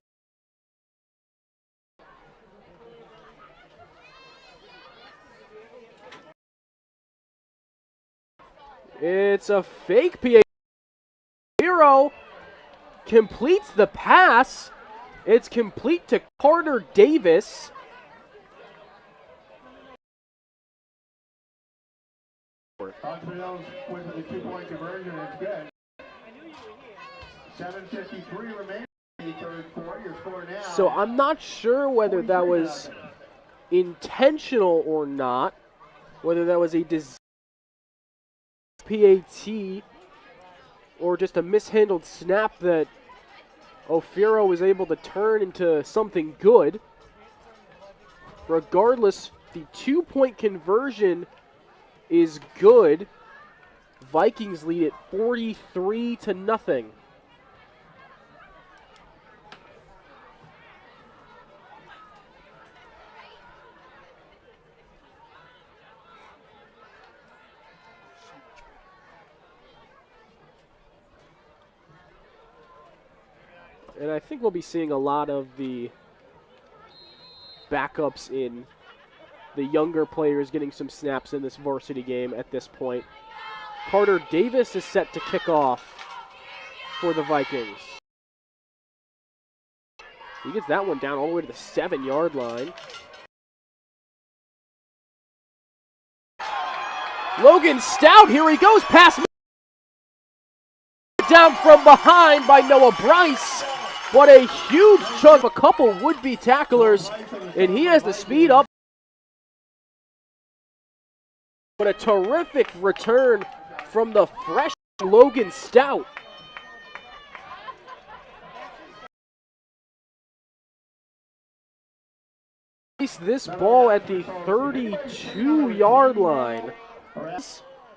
Speaker 1: It's a fake PA. Hero completes the pass. It's complete to Carter Davis.
Speaker 2: Oxford Hills went to the 2-point conversion. It's good. 7:53 remaining in the third quarter. Your score now.
Speaker 1: So I'm not sure whether that was intentional or not, whether that was a PAT or just a mishandled snap that Ofiro was able to turn into something good. Regardless, the 2-point conversion is good. Vikings lead it 43-0. And I think we'll be seeing a lot of the backups in the younger players getting some snaps in this varsity game at this point. Carter Davis is set to kick off for the Vikings. He gets that one down all the way to the 7-yard line. Logan Stout, here he goes, pass down from behind by Noah Bryce. What a huge chunk, a couple would-be tacklers, and he has the speed up. But a terrific return from the fresh Logan Stout. This ball at the 32-yard line.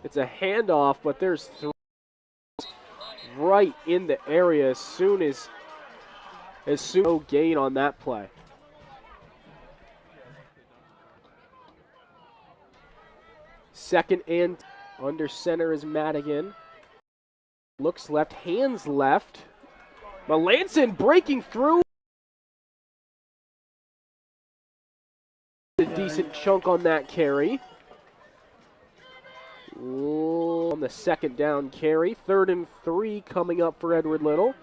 Speaker 1: It's a handoff, but there's three right in the area as soon as no gain on that play. Second and under center is Madigan. Looks left, hands left. Melanson breaking through. A decent chunk on that carry. On the second down carry. 3rd and 3 coming up for Edward Little.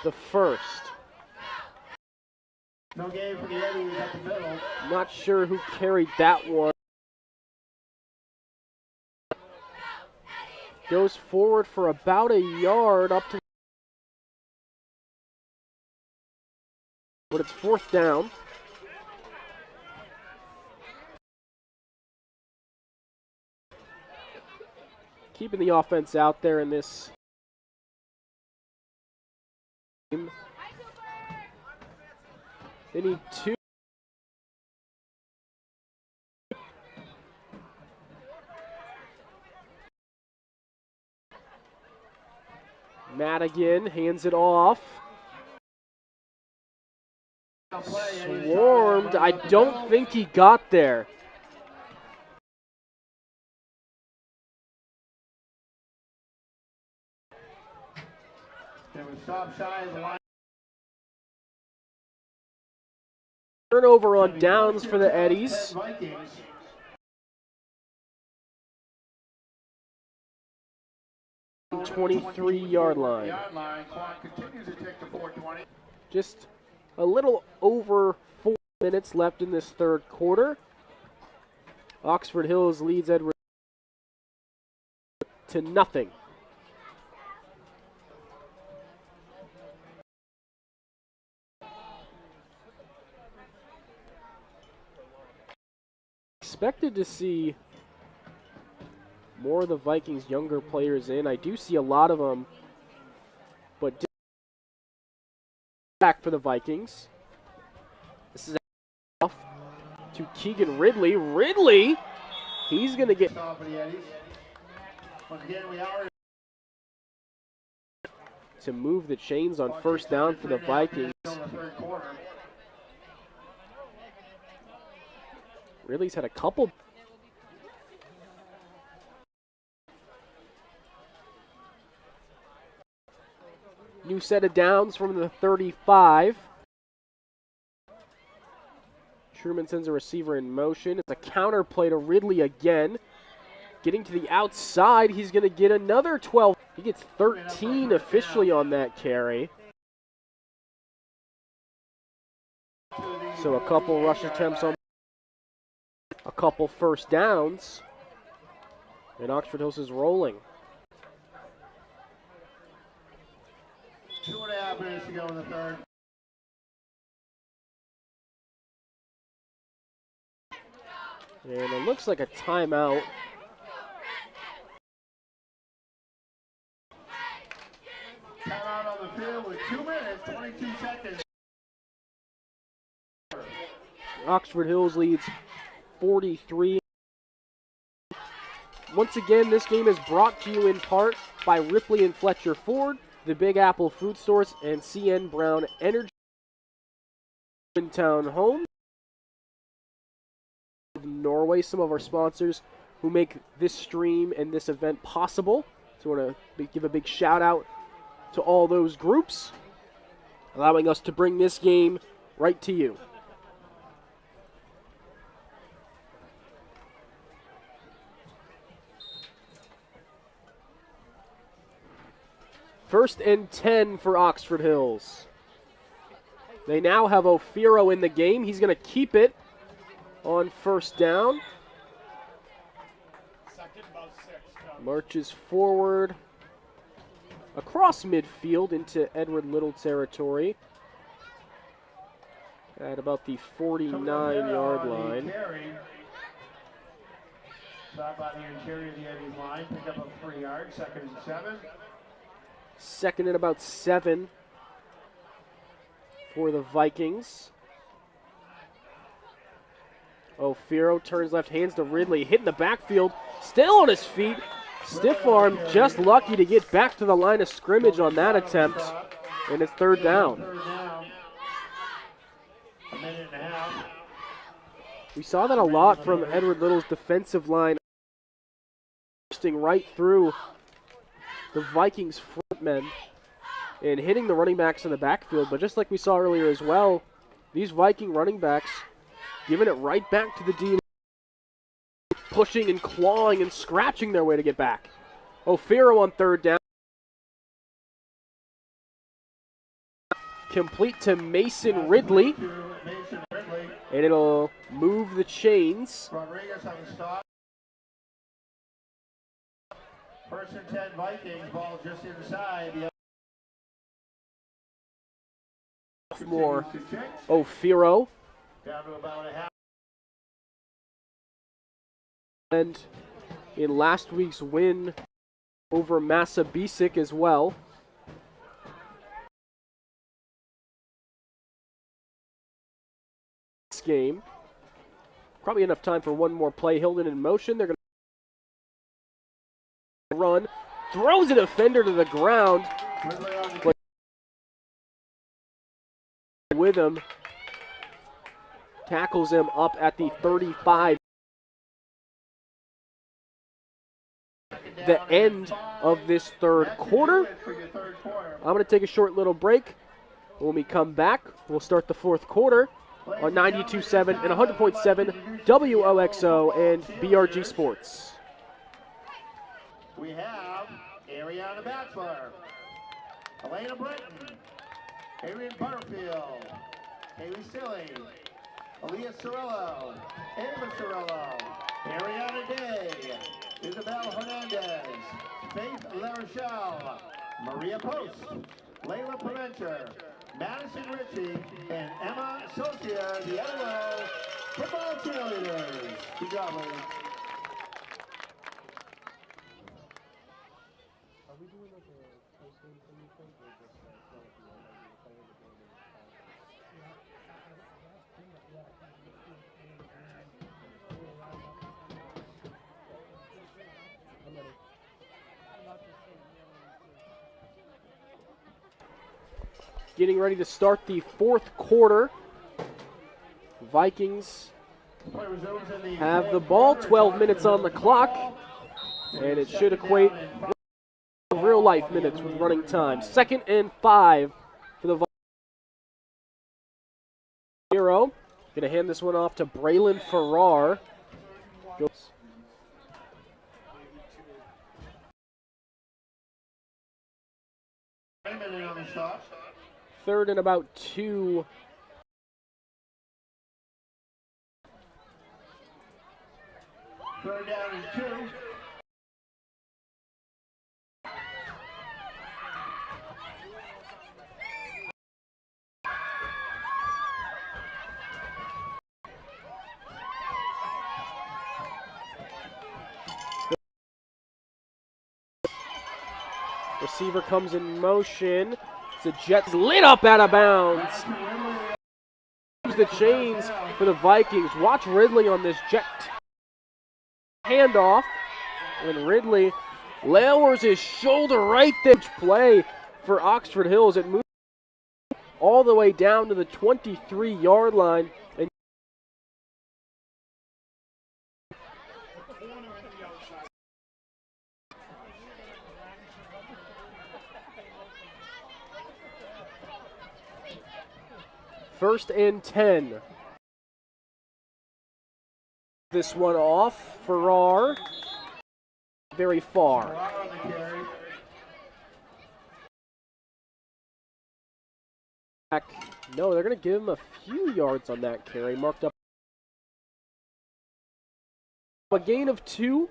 Speaker 1: The first.
Speaker 2: No game for the Eddies at the middle.
Speaker 1: Not sure who carried that one. Goes forward for about a yard up to. But it's 4th down. Keeping the offense out there in this game. They need 2. Madigan hands it off. Swarmed. I don't think he got there. Turnover on downs for the Eddies. 23-yard line.
Speaker 2: Clock continues to tick to 4:20.
Speaker 1: Just a little over 4 minutes left in this third quarter. Oxford Hills leads Edward to nothing. Expected to see more of the Vikings' younger players in. I do see a lot of them, but back for the Vikings. This is off to Keegan Ridley. Ridley, he's going to get to move the chains on first down for the Vikings. Ridley's had a couple. New set of downs from the 35. Truman sends a receiver in motion. It's a counter play to Ridley again. Getting to the outside, he's going to get another 12. He gets 13 officially on that carry. So a couple rush attempts on a couple first downs. And Oxford Hills is rolling.
Speaker 2: 2.5 minutes to go in the third.
Speaker 1: And it looks like a timeout.
Speaker 2: Timeout on the field with 2 minutes, 22 seconds.
Speaker 1: Oxford Hills leads 43. Once again, this game is brought to you in part by Ripley and Fletcher Ford, the Big Apple Food Stores, and CN Brown Energy in Town Home. Norway, some of our sponsors who make this stream and this event possible. So I want to give a big shout out to all those groups, allowing us to bring this game right to you. First and 10 for Oxford Hills. They now have Ofiro in the game. He's going to keep it on first down. Marches forward across midfield into Edward Little territory at about the 49-yard line.
Speaker 2: Stop by the interior of the Eddie's line, pick up a 3 yards, 2nd and 7.
Speaker 1: Second and about 7 for the Vikings. Ofiro turns left, hands to Ridley, hitting the backfield, still on his feet. Stiff arm, just lucky to get back to the line of scrimmage on that attempt, and it's third down.
Speaker 2: A minute and a half.
Speaker 1: We saw that a lot from Edward Little's defensive line, bursting right through the Vikings front men and hitting the running backs in the backfield. But just like we saw earlier as well, these Viking running backs giving it right back to the D, pushing and clawing and scratching their way to get back. Ofiro on third down. Complete to Mason Ridley. And it'll move the chains.
Speaker 2: Rodriguez on the stop. First and 10 Vikings, ball just inside.
Speaker 1: More Ofiro.
Speaker 2: Down to about a half.
Speaker 1: And in last week's win over Massabesic as well. This game. Probably enough time for one more play. Hilden in motion. They're going to run. Throws a defender to the ground. But with him. Tackles him up at the 35. The end of this third quarter. I'm going to take a short little break. When we come back, we'll start the fourth quarter on 92.7 and 100.7 WOXO and BRG Sports.
Speaker 2: We have Ariana Batchelor, Elena Britton, Adrian Butterfield, Haley Silly, Aaliyah Cirillo, Ava Cirillo, Ariana Day, Isabel Hernandez, Faith LaRochelle, Maria Post, Layla Parenter, Madison Ritchie, and Emma Socia, the LO football cheerleaders. Good job, ladies.
Speaker 1: Are we doing like a post-game thing, you think, or just throw it the end of the play of the game I'm ready. Getting ready to start the fourth quarter. Vikings have the ball, 12 minutes on the clock, and it should equate real-life minutes with running time. 2nd and 5 for the Vikings. Going to hand this one off to Braylon Farrar. Third and about 2.
Speaker 2: Third down and 2.
Speaker 1: Receiver comes in motion. The Jets lit up out of bounds. The chains for the Vikings. Watch Ridley on this jet handoff. And Ridley lowers his shoulder right there. Play for Oxford Hills. It moves all the way down to the 23-yard line. And first and 10. This one off. Farrar. Very far. No, they're going to give him a few yards on that carry. Marked up. A gain of 2.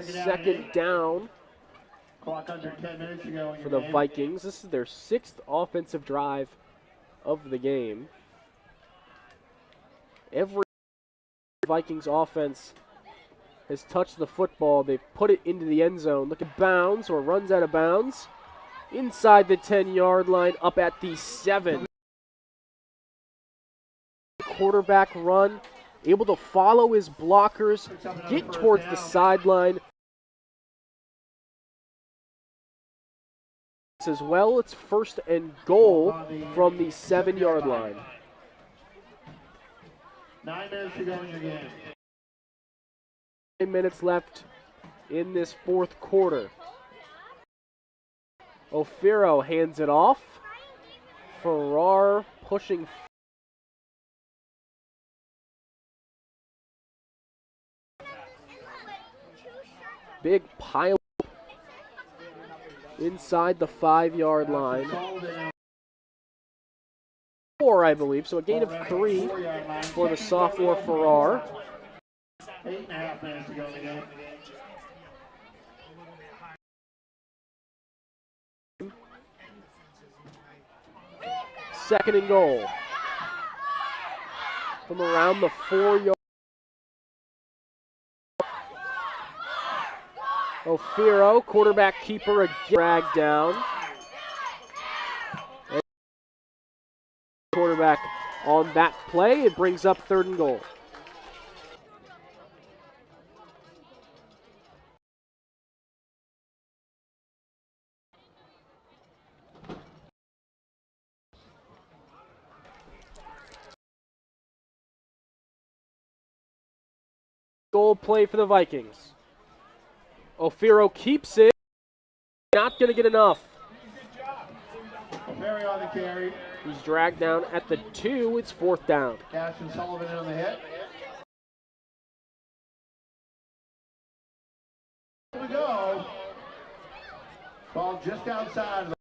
Speaker 1: Second down.
Speaker 2: Clock under 10 minutes ago
Speaker 1: for the Vikings. This is their 6th offensive drive of the game. Every Vikings offense has touched the football. They've put it into the end zone. Look at bounds or runs out of bounds. Inside the 10-yard line, up at the 7. Quarterback run, able to follow his blockers, get towards the sideline. As well, it's 1st and goal from the 7-yard line.
Speaker 2: 9 minutes to go in your game.
Speaker 1: 9 minutes left in this 4th quarter. O'Firo hands it off. Farrar pushing. Big pile inside the 5-yard line. 4, I believe, so a gain of 3 for the sophomore Farrar.
Speaker 2: 8.5 minutes to go in the game.
Speaker 1: Second and goal. From around the 4-yard. O'Firo, quarterback keeper, again dragged down. And quarterback on that play. It brings up 3rd and goal. Goal play for the Vikings. O'Firo keeps it. Not going to get enough.
Speaker 2: O'Firo on the carry.
Speaker 1: He's dragged down at the 2. It's 4th down.
Speaker 2: Ashton Sullivan in on the hit. Here we go. Ball just outside.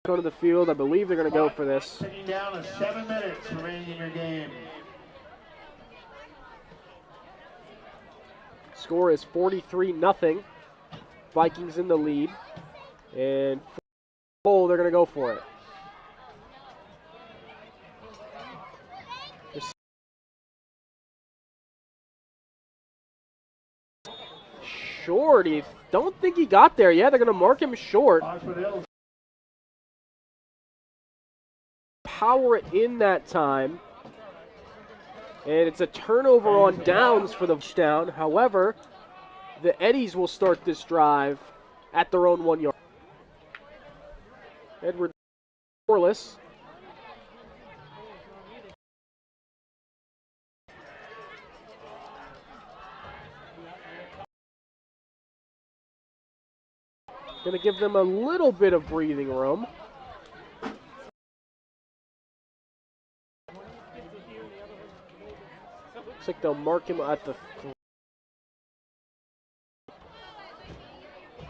Speaker 1: Go to the field. I believe they're going to go for this.
Speaker 2: Taking down to 7 minutes remaining in your game.
Speaker 1: Score is 43-0. Vikings in the lead. And they're going to go for it. Short. Don't think he got there. Yeah, they're going to mark him short. Power in that time. And it's a turnover on downs for the touchdown. However, the Eddies will start this drive at their own 1 yard. Edward scoreless. Going to give them a little bit of breathing room. Looks like they'll mark him at the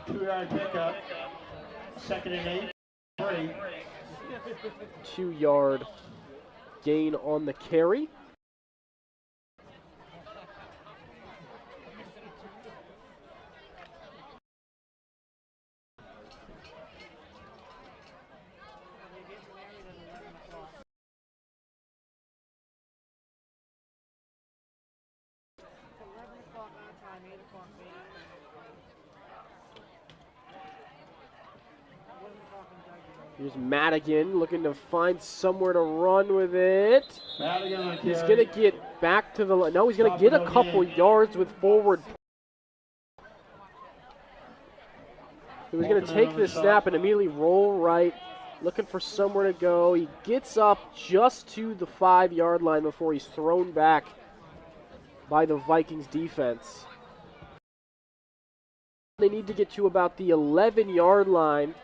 Speaker 2: 2-yard pickup. 2nd and 8.
Speaker 1: 3. 2-yard gain on the carry. Here's Madigan looking to find somewhere to run with it. He's going to get back to the line. No, he's going to get a couple yards with forward. He was going to take this snap and immediately roll right, looking for somewhere to go. He gets up just to the 5-yard line before he's thrown back by the Vikings defense. They need to get to about the 11-yard line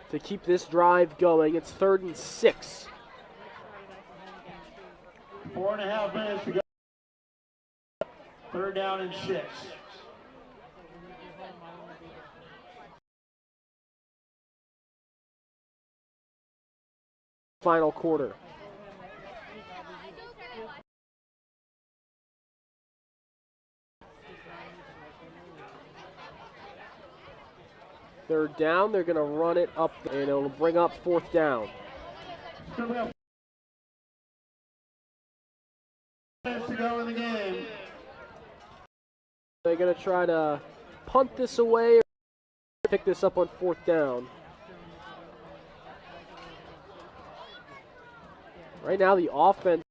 Speaker 1: to keep this drive going. It's 3rd and 6.
Speaker 2: 4.5 minutes to go. 3rd down and 6.
Speaker 1: Final quarter. Third down, they're going to run it up, and it'll bring up 4th down.
Speaker 2: Minutes to go in the game.
Speaker 1: They're going to try to punt this away or pick this up on 4th down. Right now, the offense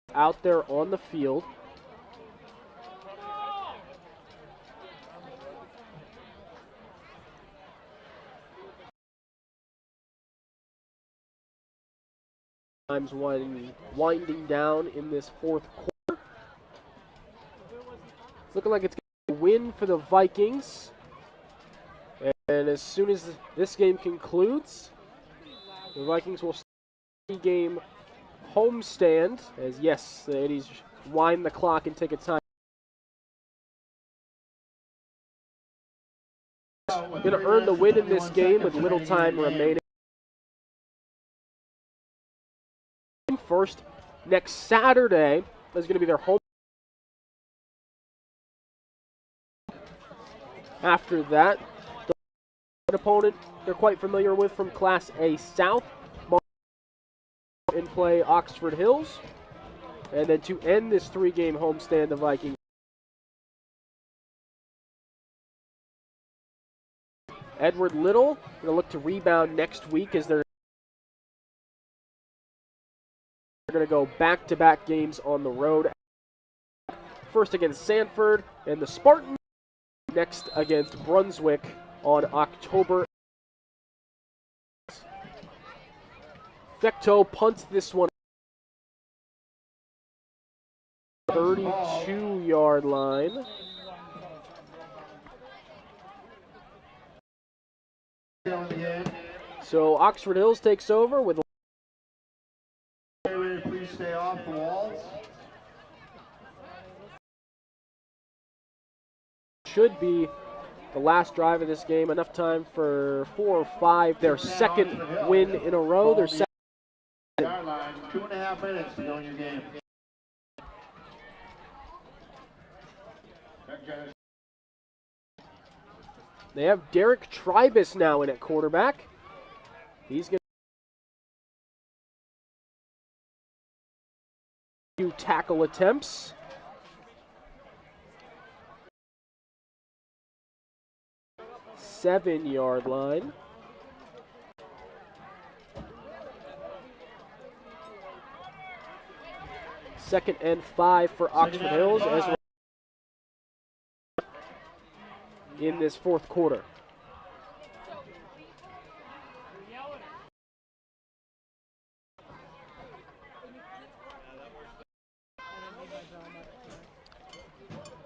Speaker 1: is out there on the field. Times winding down in this 4th quarter. Looking like it's going to win for the Vikings. And as soon as this game concludes, the Vikings will start the game homestand. As yes, the Eddies wind the clock and take a time. Going to earn the win in this game with little time remaining. First, next Saturday is going to be their home. After that, the opponent they're quite familiar with from Class A South, in play Oxford Hills, and then to end this 3-game homestand, the Vikings. Edward Little going to look to rebound next week as they're going to go back-to-back games on the road. First against Sanford and the Spartans, next against Brunswick on October. Fecto punts this one 32-yard line. So Oxford Hills takes over with.
Speaker 2: Please stay off the walls.
Speaker 1: Should be the last drive of this game. Enough time for 4 or 5. Their second win in a row. Their second.
Speaker 2: Yard line, 2.5 minutes to go in your game.
Speaker 1: They have Derek Tribus now in at quarterback. He's going to do tackle attempts. Seven-yard line. Second and 5 for Oxford Hills as well in this fourth quarter.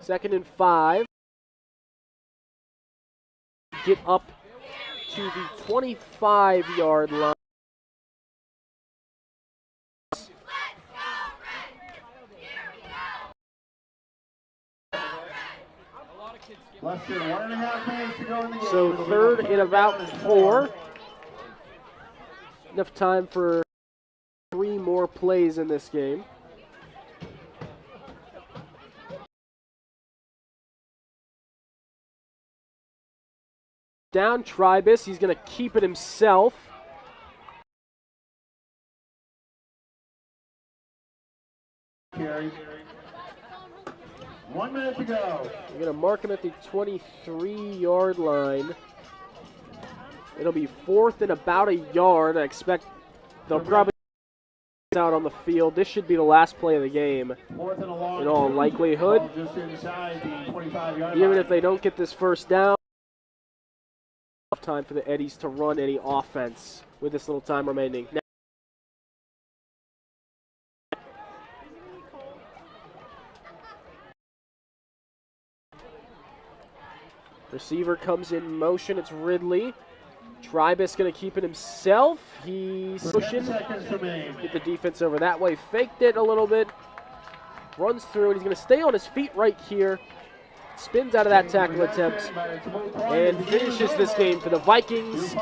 Speaker 1: Second and 5. Get up to the 25-yard line.
Speaker 2: Less than 1.5 minutes to go in the game.
Speaker 1: So third and about 4. Enough time for 3 more plays in this game. Down Tribus, he's going to keep it himself.
Speaker 2: Carry. 1 minute to go.
Speaker 1: We're going to mark him at the 23-yard line. It'll be fourth and about a yard. I expect they'll probably out on the field. This should be the last play of the game
Speaker 2: Fourth and a long
Speaker 1: in all likelihood.
Speaker 2: just inside the 25-yard
Speaker 1: Even
Speaker 2: line.
Speaker 1: if they don't get this first down, enough time for the Eddies to run any offense with this little time remaining. Now, receiver comes in motion. It's Ridley. Tribus going to keep it himself. He's
Speaker 2: 10
Speaker 1: pushing.
Speaker 2: seconds remain.
Speaker 1: Get the defense over that way. Faked it a little bit. Runs through, and he's going to stay on his feet right here. Spins out of that tackle attempt and finishes this game for the Vikings.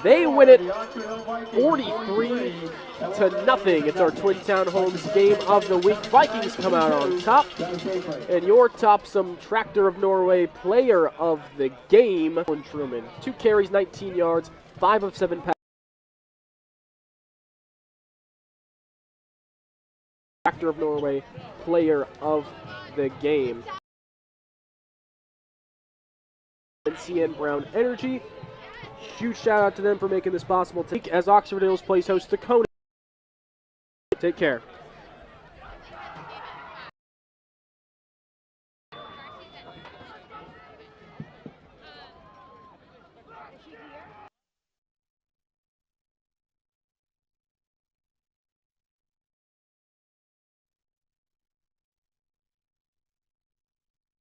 Speaker 1: They win it 43-0. It's our Twin Town Homes game of the week. Vikings come out on top. And your top-some Tractor of Norway player of the game, Truman. 2 carries, 19 yards, 5 of 7 passes. Tractor of Norway player of the game. NCN Brown Energy. Huge shout out to them for making this possible as Oxford Hills plays host to Coney. Take care.